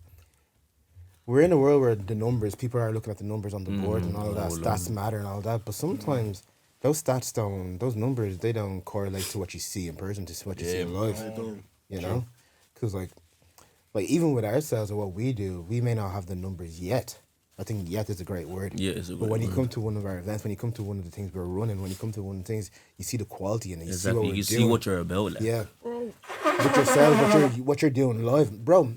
we're in a world where the numbers, people are looking at the numbers on the board and all of that, stats matter and all that. But sometimes those those numbers, they don't correlate to what you see in person, to what you see in life. You know, because like even with ourselves and what we do, we may not have the numbers yet. I think yet is a great word. Yeah, it's a good But when you word. come to one of our events, when you come to one of the things we're running, when you come to one of the things, you see the quality in it. You Exactly. see what we're You doing. see what you're about. Like. Yeah. With yourself, what you're doing live, bro.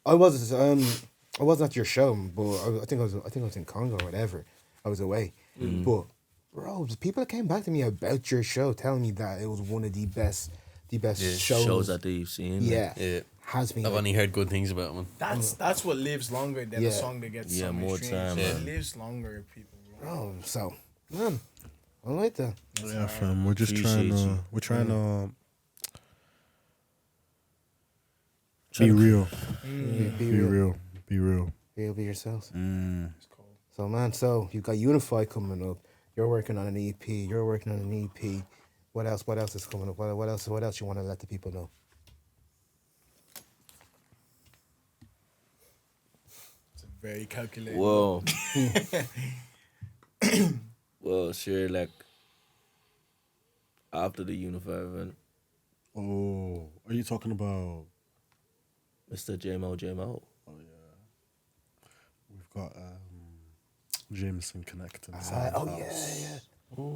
I was at your show, but I think I was in Congo or whatever. I was away, but bro, the people that came back to me about your show, telling me that it was one of the best shows that they've seen. Yeah, has been. I've only heard good things about it, man. That's what lives longer than a song that gets so many more streams. time, It man. lives longer, people. Bro. Oh, so man, I like that. Yeah, fam. We're just Appreciate trying to. you. We're trying to. Be real. Be Be real. real. Be real. Be yourselves. So man, so you've got UNIFY coming up. You're working on an EP. You're working on an EP. What else? What else is coming up? What else? What else you want to let the people know? It's very calculated. Whoa. Well, sure, like after the UNIFY event, Oh, are you talking about? Mr. JMO. We've got Jameson connecting. Yeah. Oh,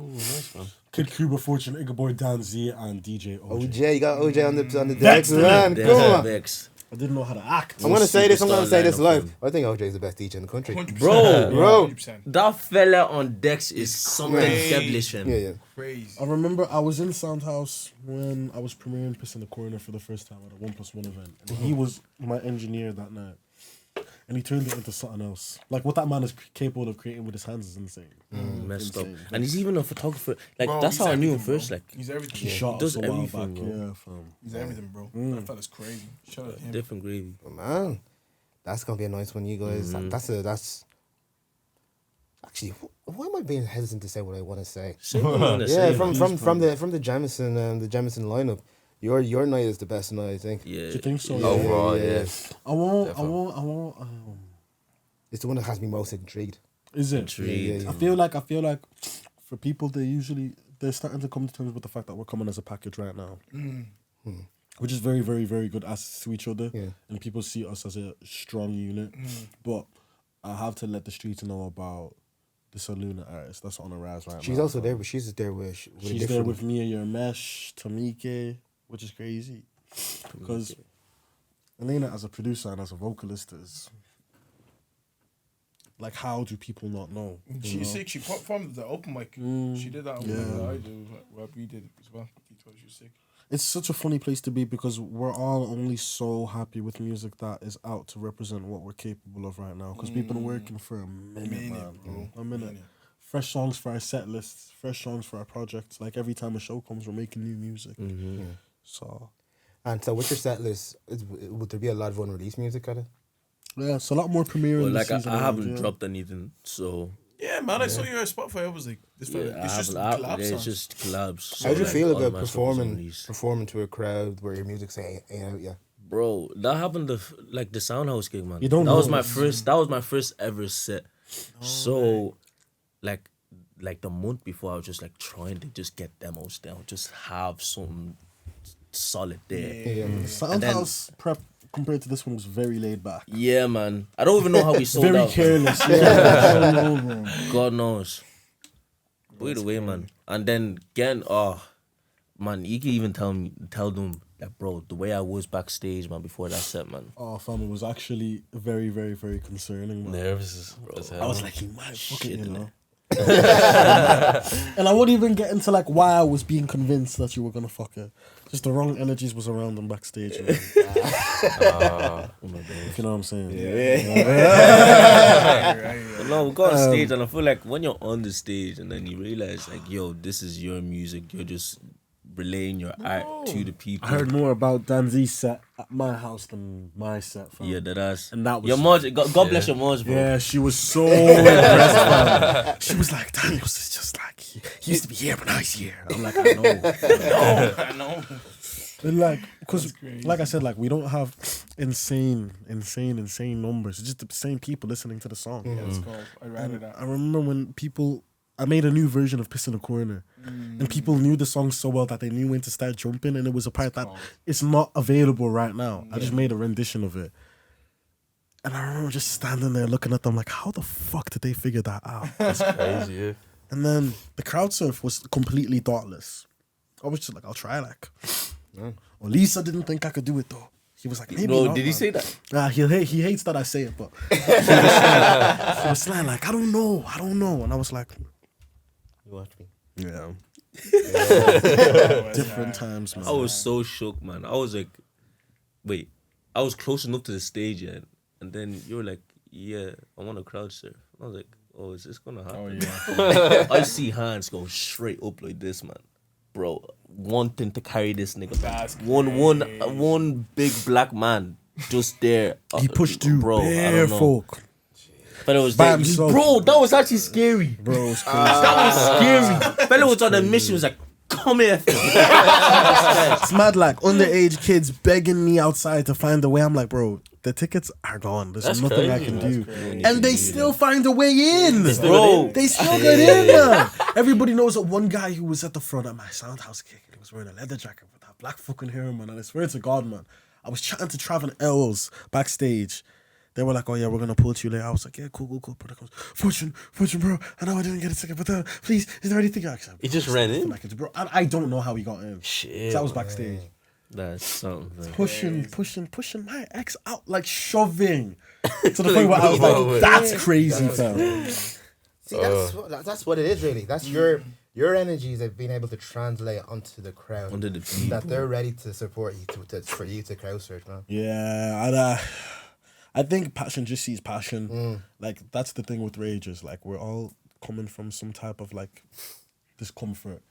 nice, man. Kid Cuba, Fortune Igiebor Danzi, and DJ OJ. OJ, you got OJ on the decks, man. Come on. Vex. I didn't know how to act. I'm gonna say this Superstar live. lineup, I think OJ's the best teacher in the country. 100%. Bro, 100%. that fella on decks is something crazy. devilish. Man. Yeah. Crazy. I remember I was in Soundhouse when I was premiering Piss in the Corner for the first time at a 1+1 event. And he was my engineer that night. And he turned it into something else. Like what that man is capable of creating with his hands is insane. Messed up. Insane. And he's even a photographer. Like, Bro, that's he's how I knew him everything, bro. first. Like, He's everything. He shot does us a while everything, back. bro. Yeah, fam. He's everything, bro. That fella's crazy. Shout out to him. different gravy. But man, that's gonna be a nice one, you guys. That's actually. Why am I being hesitant to say what I want to say? Say what you wanna Yeah, say, from man. the Jamison lineup, your night is the best night, I think. Yeah. Do you think so? Yeah. Overall, yeah. yes. I won't. It's the one that has me most intrigued. Is it? Intrigued. Yeah. I feel like for people, they're starting to come to terms with the fact that we're coming as a package right now. Which is very, very, very good assets to each other. Yeah. And people see us as a strong unit. But I have to let the streets know about the Saluna artist that's on the rise right now. She's also there, but she's there with She's there with Mia Yermesh, Tamike, which is crazy. Because Elena, as a producer and as a vocalist, is like, how do people not know? She's sick. She performed the open mic. She did that. I did. What we did as well. He told she was sick. It's such a funny place to be because we're all only so happy with music that is out to represent what we're capable of right now. Because we've been working for a minute, man. bro. A minute. Fresh songs for our set lists, fresh songs for our projects. Like every time a show comes, we're making new music. So, And so with your set list, would there be a lot of unreleased music at it? yeah, it's a lot more premiering. Well, this like, season I around, haven't yeah. dropped anything, so Yeah, man. I saw your Spotify. I was like, this fella. yeah, It's just I haven't- collab it's songs. just collabs. How do you like, feel all about my stuff is performing unreleased. to a crowd where your music's ain't out yet? Bro, that happened like the Soundhouse gig, man. You don't that was know my this. first. That was my first ever set. So, like the month before, I was just like trying to just get demos down, just have something solid there. Soundhouse prep compared to this one was very laid back. Yeah, man. I don't even know how we sold Very out. careless. Yeah, I don't know, bro. God knows. By the way, man. And then again, man, you can even tell them that, bro, the way I was backstage, man, before that set, man. Oh, fam, it was actually very, very, very concerning, man. Nervous as hell. I was like, he might fuck it, Shit, you know. And I wouldn't even get into like why I was being convinced that you were gonna fuck her. Just the wrong energies was around them backstage. You know? If you know what I'm saying. But no, we got on stage, and I feel like when you're on the stage and then you realize, like, yo, this is your music, you're just relaying your art to the people. I heard more about Danzi's set at my house than my set. Fam. Yeah, that's. And that was your Moj, God bless your Moj, bro. Yeah, she was so impressed. Fam. She was like, Daniel's is just like he used to be here, but now he's here. I'm like, I know. I know. And like, because like I said, like we don't have insane numbers. It's just the same people listening to the song. Yeah, it's called. I'd rather that. I remember when I made a new version of Piss in the Corner, and people knew the song so well that they knew when to start jumping, and it was a part that it's not available right now. I just made a rendition of it. And I remember just standing there looking at them like, how the fuck did they figure that out? That's crazy, yeah. And then the crowd surf was completely thoughtless. I was just like, I'll try, like. Well, Lisa didn't think I could do it though. He was like, maybe Bro, not, did he man. say that? He hates that I say it, but he was slying, like, I don't know. And I was like, You watch me. yeah. Different times, man. I was so shook, man. I was like, wait, I was close enough to the stage yet, and then you were like, yeah, I want a crowd surf. I was like, oh, is this gonna happen? Oh, yeah. I see hands go straight up like this, man. Bro, wanting to carry this nigga. That's One big black man just there. He pushed you, bro. I bare don't know. folk. Fella was Bam, there. so- Bro, that was actually scary. Bro, it's crazy. That was scary. Fella was on a mission. He was like, come here. It's mad, like, underage kids begging me outside to find a way. I'm like, bro, the tickets are gone. There's That's nothing I crazy, can man. do. And they still find a way in. Bro. They still get in, man. Everybody knows that one guy who was at the front at my Soundhouse gig, and he was wearing a leather jacket with that black fucking hair, man. And I swear to God, man, I was chatting to Trav and Els backstage. They were like, oh yeah, we're gonna pull to you later. I was like, yeah, cool. Brother comes, Fortune, bro. I know I didn't get a ticket, but please, is there anything I can? He just ran in? Bro, I don't know how he got in. Shit. So I was backstage. That's something. Pushing my ex out, like shoving to the point where I was like, that's crazy, fam. See, that's what it is really. That's your energies have been able to translate onto the crowd. Onto the people. That they're ready to support you for you to crowd search, man. Yeah, and I think passion just sees passion. Like that's the thing with rages. Like we're all coming from some type of like discomfort,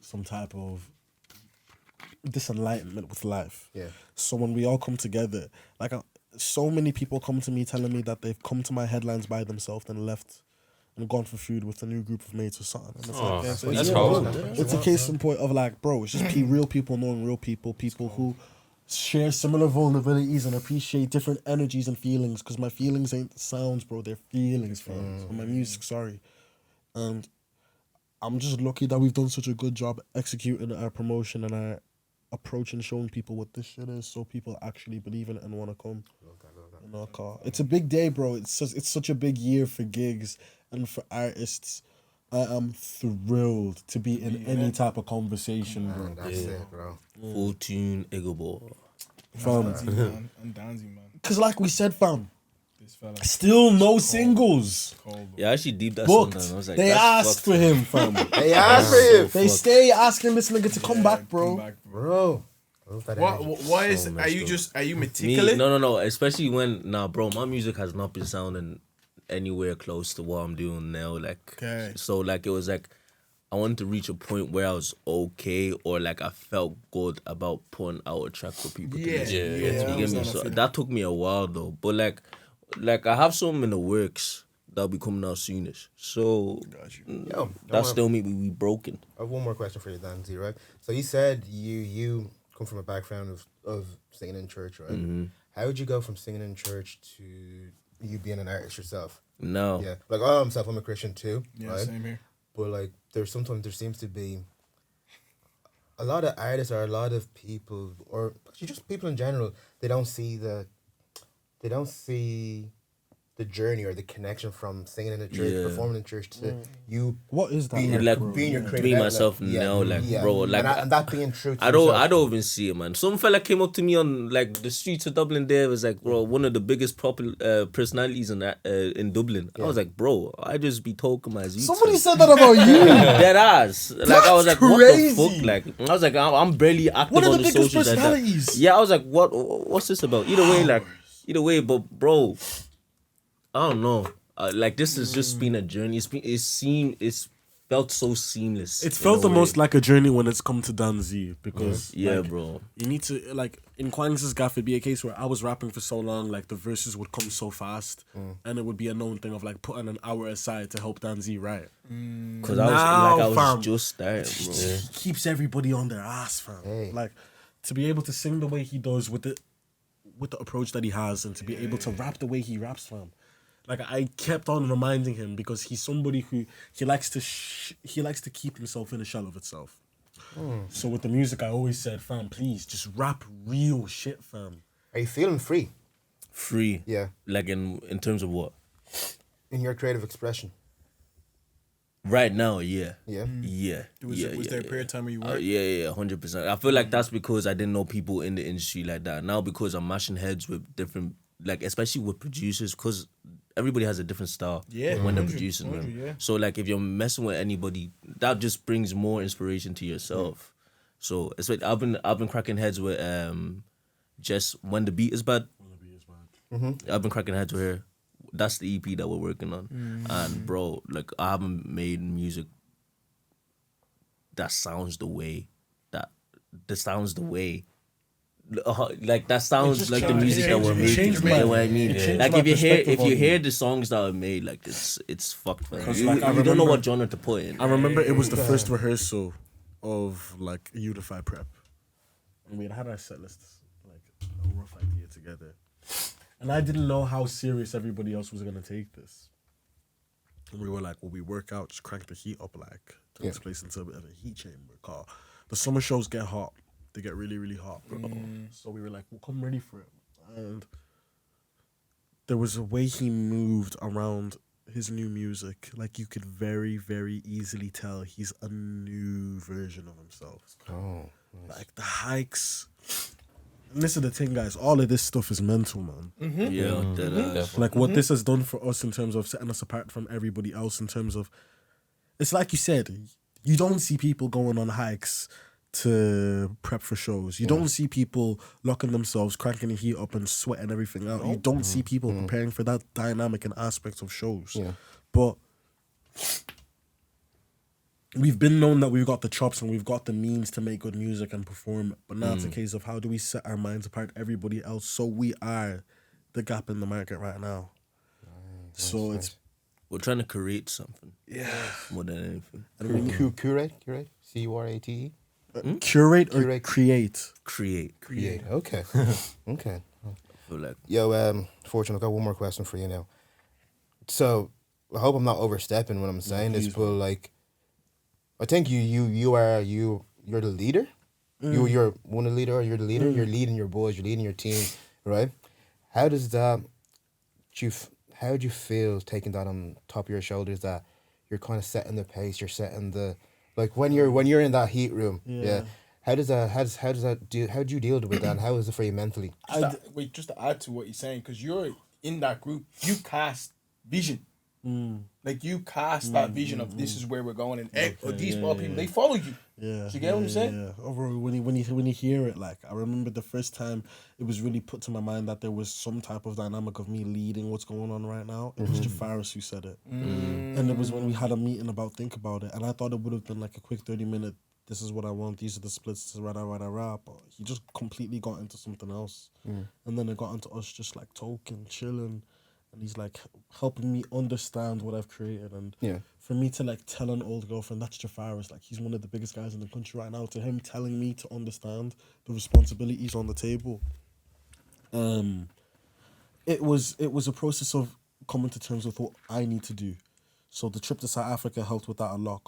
some type of disenlightenment with life. Yeah. So when we all come together, like so many people come to me telling me that they've come to my headlines by themselves and left and gone for food with a new group of mates or something. And it's That's cool. It's a case in point of like, bro, it's just real people knowing real people who share similar vulnerabilities and appreciate different energies and feelings. Because my feelings ain't sounds, bro. They're feelings, fam. So my music, sorry. And I'm just lucky that we've done such a good job executing our promotion and our approach and showing people what this shit is, so people actually believe in it and want to come. In our car. It's a big day, bro. It's such a big year for gigs and for artists. I am thrilled to be in any type of conversation, bro. That's it, bro. Fortune Igiebor. Fam. And Danzi, man. Because like we said, fam, This fella. still no singles Cold, Yeah, I actually deep that song booked. down. I was like, They that's asked for fucked. him, fam. They asked for you, They stay asking this nigga to come back, bro. Come back, bro. bro. I love that energy. Why is So are you messed up. are you Me, meticulous? no. Especially when, bro, my music has not been sounding anywhere close to what I'm doing now. Like, Okay. so like it was like I wanted to reach a point where I was okay, or like I felt good about putting out a track for people to listen. Yeah. You get me? understand So that that took me a while though. But like I have some in the works that'll be coming out soonish. So Yo, that's still me. We broken. I have one more question for you, Danzi, right? So you said you come from a background of singing in church, right? How would you go from singing in church to you being an artist yourself? No. Yeah, like I'm a Christian too, Yeah, right? same here. But like there seems to be a lot of artists or a lot of people or actually just people in general, they don't see the journey or the connection from singing in the church, Yeah. performing in church to you What is that? being like, your, like, bro? being your creative being outlet. myself now, like, bro, like, and that being true to I yourself. don't even see it, man. Some fella came up to me on like the streets of Dublin. There was like, bro, one of the biggest personalities in Dublin. I was like, bro, I just be talking my Z's. Somebody said that about you. Dead ass. Like I was like, what crazy. the fuck? Like I was like, I'm barely active One of on the the biggest socials like that. personalities. Yeah, I was like, what's this about? Either way, but bro, I don't know. Like this has just been a journey. It's felt so seamless. It's in felt a the way. most like a journey when it's come to Danzi because Yeah, like, bro. you need to like in Quangs' gaff it'd be a case where I was rapping for so long, like the verses would come so fast, and it would be a known thing of like putting an hour aside to help Danzi write. Cause I Now, was fam, just starting, bro. He keeps everybody on their ass, fam. Hey. Like to be able to sing the way he does with the approach that he has, and to be able to rap the way he raps, fam. Like I kept on reminding him because he's somebody who he likes to keep himself in a shell of itself. So with the music, I always said, fam, please just rap real shit, fam. Are you feeling free? Free. Yeah. Like in terms of what? In your creative expression? Right now, yeah. Yeah. Yeah. Was there a period of time where you weren't? Yeah, 100%. I feel like that's because I didn't know people in the industry like that. Now because I'm mashing heads with different, like especially with producers, because everybody has a different style Yeah, when they're 100, producing, man. 100, yeah. So like if you're messing with anybody, that just brings more inspiration to yourself. So especially I've been cracking heads with just When the Beat is Bad. I've been cracking heads with her. That's the EP that we're working on. And bro, like I haven't made music that sounds the way like that sounds like the music that we're making. changed You my- know what I mean? it changed Like my if you perspective on hear the songs that are made, like it's fucked, man. Because, You, like, I you don't know remember- what genre to put in. I remember it was the first rehearsal of like UNIFY prep. And we had our set list, like a rough idea together. And I didn't know how serious everybody else was gonna take this. And we were like, well, we work out, just crank the heat up, like turn this place into a bit of a heat chamber. Car. The summer shows get hot. They get really, really hot. So we were like, we'll come ready for it. And there was a way he moved around his new music. Like you could very, very easily tell he's a new version of himself. Oh. Like the hikes, And this is the thing, guys. All of this stuff is mental, man. Yeah, that, Like what this has done for us in terms of setting us apart from everybody else. In terms of, it's like you said, you don't see people going on hikes to prep for shows. You don't see people locking themselves, cranking the heat up and sweating everything out. You don't see people preparing for that dynamic and aspect of shows. Yeah. But we've been known that we've got the chops and we've got the means to make good music and perform. But now it's a case of how do we set our minds apart everybody else so we are the gap in the market right now. So it's we're trying to create something. Yeah. More than anything. Curate? C-U-R-A-T-E? Curate or Curate. create? Create. Okay. Okay. I feel like Yo, Fortune, I've got one more question for you now. So, I hope I'm not overstepping when I'm saying this, but like, I think you're the leader. You're one of the leader. You're the leader. You're leading your boys. You're leading your team, right? How does that? How do you feel taking that on top of your shoulders? That you're kind of setting the pace. You're setting the like when you're in that heat room. Yeah. How does that do? How do you deal with that? And how is it for you mentally? Just to add to what you're saying, because you're in that group, you cast vision. Like you cast that vision of this is where we're going, and these people they follow you. Yeah. Do you get what I'm saying? Yeah. Overall, when you hear it, like I remember the first time it was really put to my mind that there was some type of dynamic of me leading what's going on right now. It was Jafaris who said it, and it was when we had a meeting about think about it, and I thought it would have been like a quick 30-minute. This is what I want. These are the splits. Right, but he just completely got into something else, and then it got into us just like talking, chilling. And he's like helping me understand what I've created. And for me to like tell an old girlfriend, that's Jafaris, like he's one of the biggest guys in the country right now, to him telling me to understand the responsibilities on the table. It was a process of coming to terms with what I need to do. So the trip to South Africa helped with that a lot.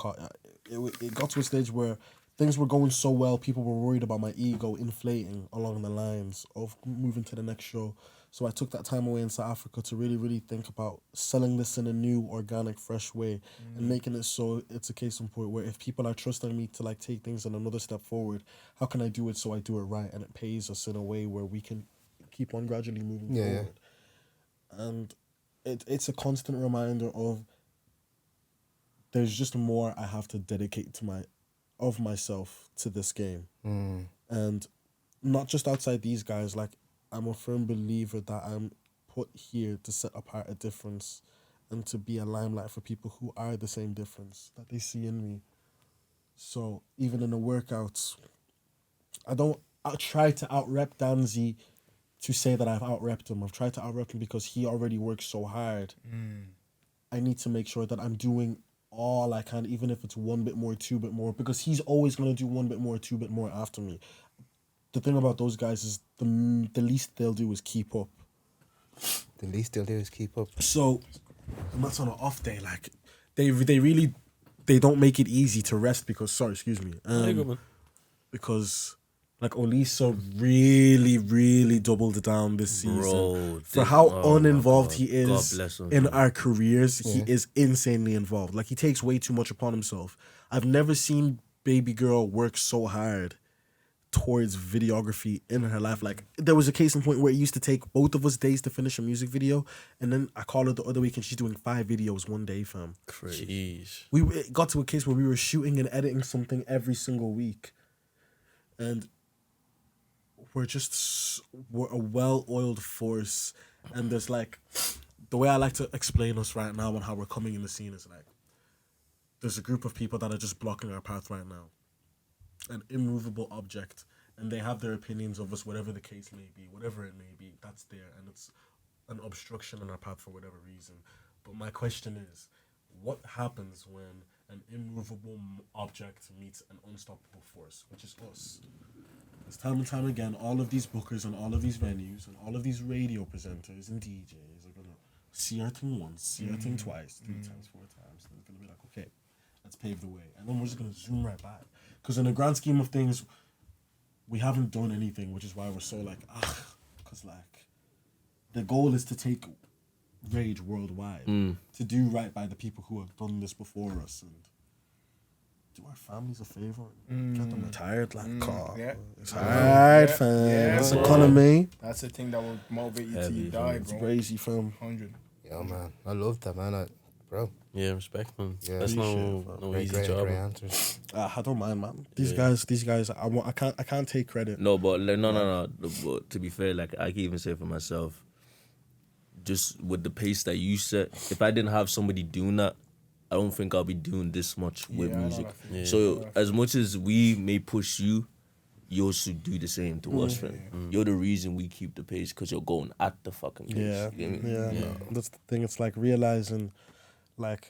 It got to a stage where things were going so well, people were worried about my ego inflating along the lines of moving to the next show. So I took that time away in South Africa to really, really think about selling this in a new, organic, fresh way and making it so it's a case in point where if people are trusting me to like take things in another step forward, how can I do it so I do it right and it pays us in a way where we can keep on gradually moving forward. And it's a constant reminder of there's just more I have to dedicate to myself to this game. And not just outside these guys, like I'm a firm believer that I'm put here to set apart a difference and to be a limelight for people who are the same difference that they see in me. So even in the workouts, I'll try to out-rep Danzi to say that I've out-repped him. I've tried to out-rep him because he already works so hard. I need to make sure that I'm doing all I can, even if it's 1 bit more, 2 bit more, because he's always going to do 1 bit more, 2 bit more after me. The thing about those guys is the least they'll do is keep up. The least they'll do is keep up. So, and that's on an off day. Like, they don't make it easy to rest because, because, like, Olisa really, really doubled down this season. For how uninvolved he is in our careers, he is insanely involved. Like, he takes way too much upon himself. I've never seen baby girl work so hard towards videography in her life. Like, there was a case in point where it used to take both of us days to finish a music video, and then I call her the other week and she's doing 5 videos one day, fam. Crazy. It got to a case where we were shooting and editing something every single week, and we're a well-oiled force. And there's like, the way I like to explain us right now and how we're coming in the scene is like, there's a group of people that are just blocking our path right now, an immovable object, and they have their opinions of us, whatever the case may be, whatever it may be, that's there, and it's an obstruction in our path for whatever reason. But my question is, what happens when an immovable object meets an unstoppable force, which is us? Because time and time again, all of these bookers and all of these venues and all of these radio presenters and DJs are gonna see our thing once, see our thing twice, 3 times, 4 times, and they're gonna be like, okay, let's pave the way, and then we're just gonna zoom right back. Because in the grand scheme of things, we haven't done anything, which is why we're so like, because like, the goal is to take Rage worldwide, to do right by the people who have done this before us, and do our families a favor and get them a tired like car. Yeah. It's hard, fam. It's economy. That's the thing that will motivate you till Heavy, you die, It's bro. crazy, fam. 100. Yo, man, I love that, man. Bro, Yeah, respect, man. Yeah. That's no great, easy great, job. great answers. I don't mind, man. These guys. I can't take credit. No, but like, no. But to be fair, like I can even say for myself, just with the pace that you set, if I didn't have somebody doing that, I don't think I'll be doing this much with I know music. that feeling. So as much as we may push you, you also do the same to us, fam. You're the reason we keep the pace because you're going at the fucking pace. Yeah, You get me? yeah. That's the thing. It's like realizing, like,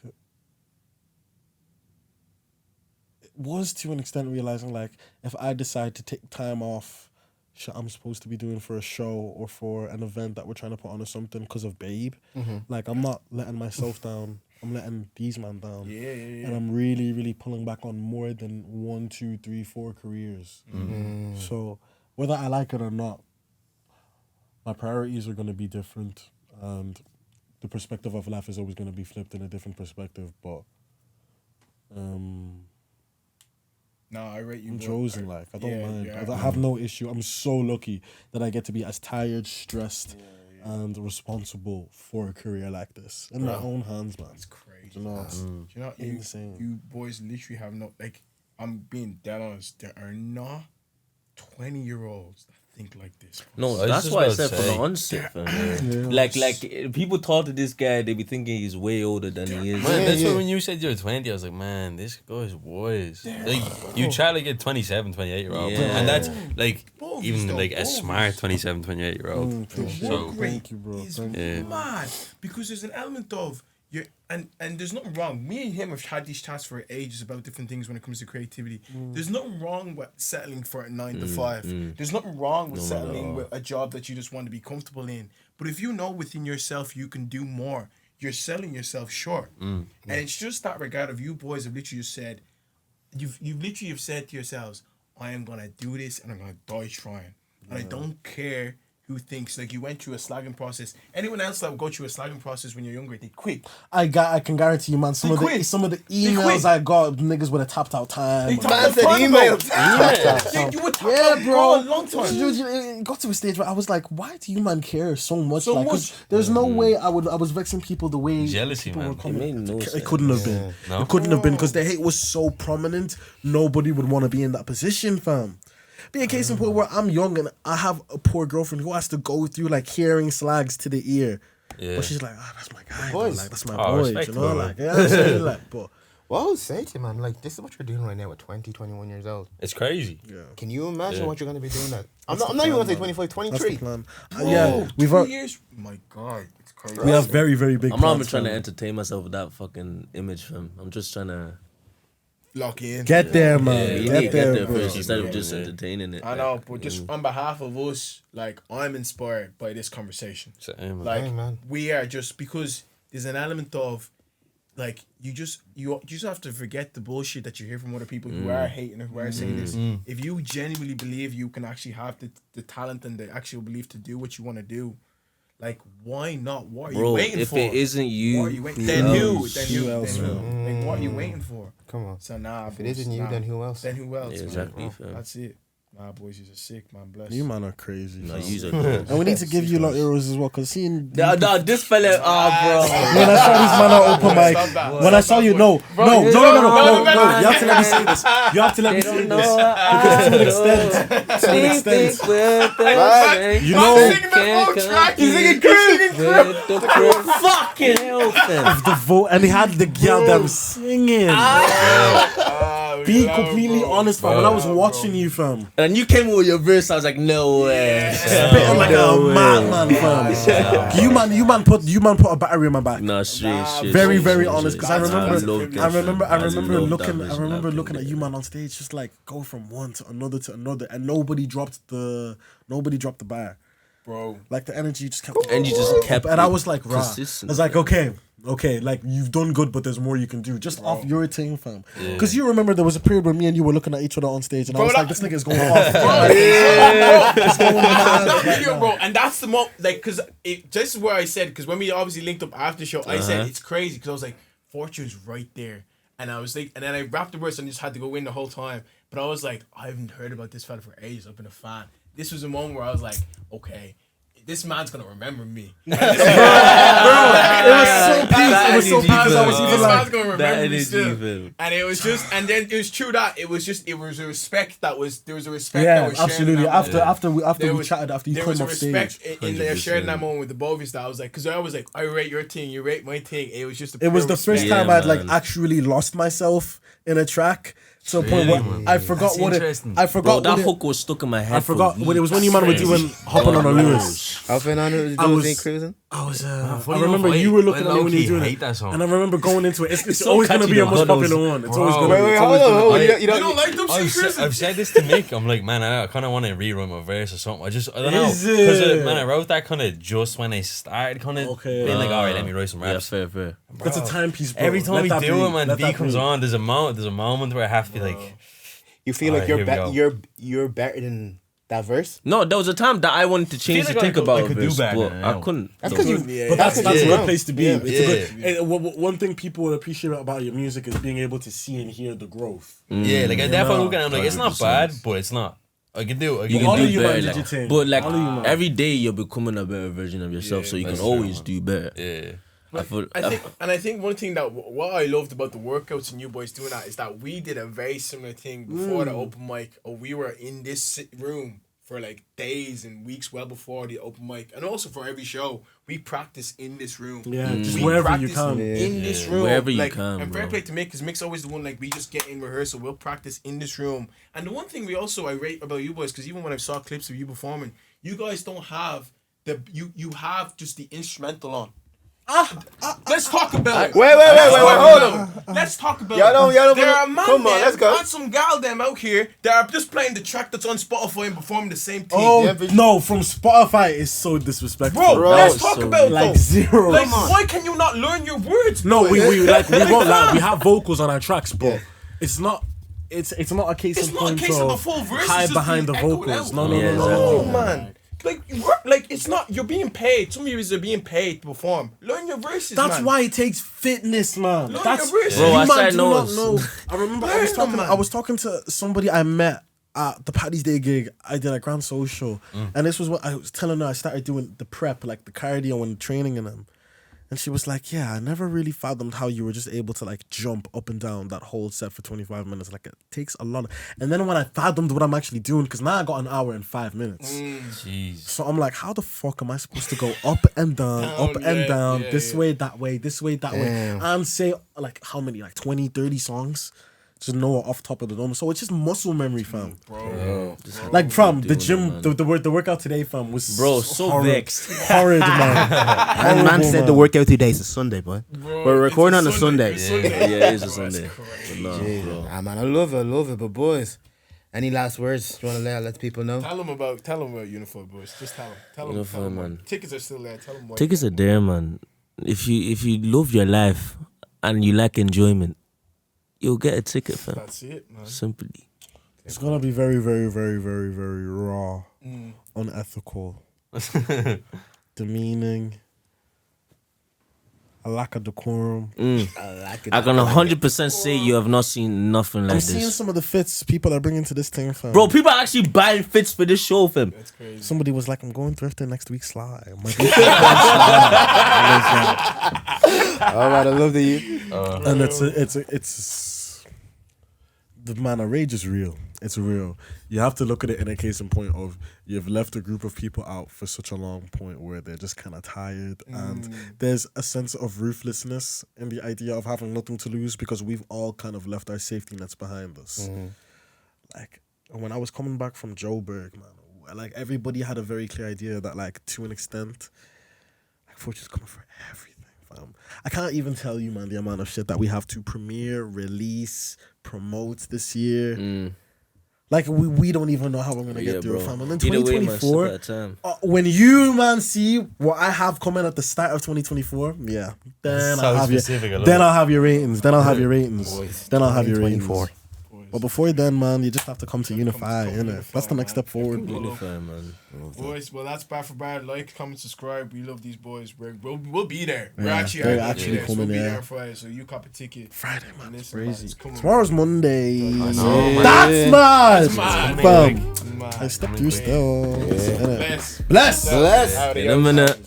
it was to an extent realizing, like, if I decide to take time off, shit I'm supposed to be doing for a show or for an event that we're trying to put on or something because of Babe, like, I'm not letting myself down. I'm letting these man down. Yeah. And I'm really, really pulling back on more than 1, 2, 3, 4 careers. So whether I like it or not, my priorities are going to be different, and the perspective of life is always going to be flipped in a different perspective. But Nah, I rate you. I'm bro. chosen. Like, I don't mind. yeah. I have no issue. I'm so lucky that I get to be as tired, stressed, and responsible for a career like this in my own hands, man. It's crazy. You know, it's Do you know, insane. you boys literally have no, like, I'm being dead honest, there are not 20-year-olds that think like this. No, I was that's just why I about said to from the say. onset, fam. Like people talk to this guy, they be thinking he's way older than he is. Man, that's why when you said you're 20, I was like, man, this guy's wise. Like, you try to get 27, 28-year-old. Yeah. And that's, like, Bogus even, though, like, a bogus. smart 27, 28-year-old. So, Thank you, bro. It's Thank you. Yeah. mad because there's an element of you and there's nothing wrong. Me and him have had these chats for ages about different things when it comes to creativity. There's nothing wrong with settling for a 9 to 5. There's nothing wrong with settling with a job that you just want to be comfortable in. But if you know within yourself you can do more, you're selling yourself short. And it's just that regard of you boys have literally just said, you've literally have said to yourselves, I am gonna do this and I'm gonna die trying. And I don't care who thinks, like, you went through a slagging process. Anyone else that would go through a slagging process when you're younger, they quit. I can guarantee you, man. Some of the emails I got, niggas would have tapped out time. Man said email. Yeah, you would tap out bro. a long time. It got to a stage where I was like, why do you man care so much? So like, 'cause there's no way I was vexing people the way Jealousy, people man. were coming. It made no It sense. couldn't have been. No? It couldn't have been because the hate was so prominent. Nobody would want to be in that position, fam. Be a case in point where I'm young and I have a poor girlfriend who has to go through like hearing slags to the ear. Yeah. But she's like, that's my guy. Boys. Like, that's my Oh, boy. respect You know, to her. like, yeah, I'm saying, like, but Well, I would say to you, man, like, this is what you're doing right now at 20, 21 years old. it's crazy. Can you imagine Yeah. what you're going to be doing that? I'm not even going to say 25, that's the 23. plan. Whoa, Yeah, 2 years? My God, it's crazy. we have very, very big I'm not even plans, trying to fam. entertain myself with that fucking image, fam. I'm just trying to Lock in. Get there, man. you Get need to get there, there bro. first instead of Yeah, just yeah. entertaining it. I know, but just on behalf of us, like, I'm inspired by this conversation. Same, Like, Hey, man. we are, just because there's an element of, like, you just have to forget the bullshit that you hear from other people who are hating or who are saying this. If you genuinely believe you can actually have the talent and the actual belief to do what you want to do, like, why not? What are you Bro, waiting if for? it isn't you, What are you waiting? who Then who? else? Then Who who? else, Then who? man? Like, what are you waiting for? Come on. So nah, If it boys, isn't you, nah. then who else? Then who else? Yeah, man? exactly, fam. That's it. Nah, boys, you're sick, man. Bless. You man are crazy. No, fam. you are. And we need to give you lot euros as well, because seeing No, this fella, when I saw this man at open mic, Stop that. when I saw you, no, you have to let me say this. You have to let me say this because to an extent, you know, He's singing fucking hell, fam. the vote, and he had the girl them singing. Be completely honest, fam. When I was watching you, fam, And you came with your verse, I was like, no way. spitting like a madman, fam. You man put a battery in my back. Nah, straight. Very, straight, very straight, honest, because I straight. remember I love that looking vision, at you man on stage, just like go from one to another, and nobody dropped the bar. Bro. Like the energy just kept, And you just kept and I it was like, rah. I consistent, was like, okay, like you've done good, but there's more you can do, just off your thing, fam. Because you remember there was a period where me and you were looking at each other on stage, and I was like, this nigga's going off. It's going mad right now. Bro, and that's the like, because this is where I said, because when we obviously linked up after the show, I said it's crazy because I was like, Fortune's right there, And I was like, and then I rapped the verse and just had to go in the whole time. But I was like, I haven't heard about this fella for ages. I've been a fan. This was a moment where I was like, okay, this man's gonna remember me. Bro, it was so peak. It was so peak because I was even this like, man's gonna remember me still. And it was just, and then it was true that it was a respect that was, there was a respect that was absolutely. After we was, chatted, after you come off stage. There was a respect in there sharing that moment with the both of us that I was like, because I was like, I rate your thing, you rate my thing. It was just it was the first time I'd like actually lost myself in a track. To a point where I forgot what it. I forgot that hook was stuck in my head. I forgot when it was when you man were doing hopping on a Lewis. How far on it was cruising? I was. I remember you were looking at me when you were doing it, and I remember going into it. It's always gonna be a most popular one. It's always gonna be. Wait, hold on. You don't like them? I've said this to Mick. I'm like, man, I kind of want to rewrite my verse or something. I don't know, because man, I wrote that kind of just when I started, kind of being like, all right, let me write some raps. Yeah, fair. It's a timepiece, bro. Every time we do it, man, beat comes on. There's a moment where I have to be like. You feel like you're better than that verse? No, there was a time that I wanted to change the think about it, but I couldn't. That's because But that's a good place to be. It's a good. One thing people would appreciate about your music is being able to see and hear the growth. Yeah, like I definitely look at it, I'm like, it's not bad, but it's not. I can do it. You can do better. But like every day you're becoming a better version of yourself, so you can always do better. Yeah. I think one thing that what I loved about the workouts and you boys doing that is that we did a very similar thing before the open mic. Or we were in this room for like days and weeks well before the open mic, and also for every show we practice in this room. Yeah, just wherever you can. In this room, wherever you like, can. And fair play to Mick, because Mick's always the one like we just get in rehearsal. We'll practice in this room. And the one thing I rate about you boys, because even when I saw clips of you performing, you guys don't have you have just the instrumental on. Let's talk about it. Wait, hold on. Let's talk about y'all it. There are man come on, let's go. and some gal them out here that are just playing the track that's on Spotify and performing the same thing. Oh, no, from Spotify is so disrespectful. Bro, let's talk about it, like though. zero. Like, why can you not learn your words? No, we won't lie. We have vocals on our tracks, but it's not. It's not a case It's in not a point case of a of full verse. hide it's just behind the being echoed vocals. out. No, No, man. Like it's not. You're being paid. Some of you are being paid to perform. Learn your verses. That's why it takes fitness, man. Learn That's your verses. Bro, I you man said do no. not know. I remember I was talking to somebody I met at the Paddy's Day gig I did at Grand Social, and this was what I was telling her. I started doing the prep, like the cardio and training in them. And she was like, yeah, I never really fathomed how you were just able to like jump up and down that whole set for 25 minutes. Like it takes a lot. And then when I fathomed what I'm actually doing, because now I got an hour and 5 minutes. Jeez. So I'm like, how the fuck am I supposed to go up and down, this way, that way, this way, that way, and say like how many, like 20, 30 songs? Just know it off top of the dome. So it's just muscle memory, fam. Bro. Like from the gym, the workout today, fam, was so horrid, vexed. horrid, man. And man said the workout today is a Sunday, boy. We're recording on a Sunday. Yeah, it is a Sunday. Man, I love it. But boys, any last words you want to let people know? Tell them about UNIFY, boys. Just tell them. UNIFY, man. Tickets are still there. Tell them why. Tickets are there, man. If you love your life and you like enjoyment, you'll get a ticket, fam. That's it, man. Simply. It's gonna be very, very, very, very, very raw, unethical, demeaning, a lack of decorum. I can 100% say you have not seen nothing like I'm this. seeing some of the fits people are bringing to this thing, fam. Bro, people are actually buying fits for this show, fam. That's crazy. Somebody was like, I'm going thrifting next week, Sly. I'm like, All right, I love the you. and it's the man, rage is real. It's real. You have to look at it in a case in point of you've left a group of people out for such a long point where they're just kind of tired, and there's a sense of ruthlessness in the idea of having nothing to lose because we've all kind of left our safety nets behind us. Like when I was coming back from Joburg, man, like everybody had a very clear idea that, like, to an extent, like Fortune's coming for everything. I can't even tell you, man, the amount of shit that we have to premiere, release, promote this year. Like we don't even know how we're gonna get through it, fam. And then 2024, when you, man, see what I have coming at the start of 2024, then I'll have your ratings. Then I'll have your ratings. But before then, man, you just have to come to UNIFY, innit? That's the next step forward. UNIFY, man. Boys, well, that's bad for bad. Like, comment, subscribe. We love these boys. We'll be there. We're Yeah, actually they're out actually there. coming, We'll be yeah. there on Friday, so you cop a ticket. Friday, man. Listen, Crazy. it's coming. Tomorrow's Monday. know, That's mad. mad. Fam. Mad. I stepped through still. Bless. Bless. In a minute.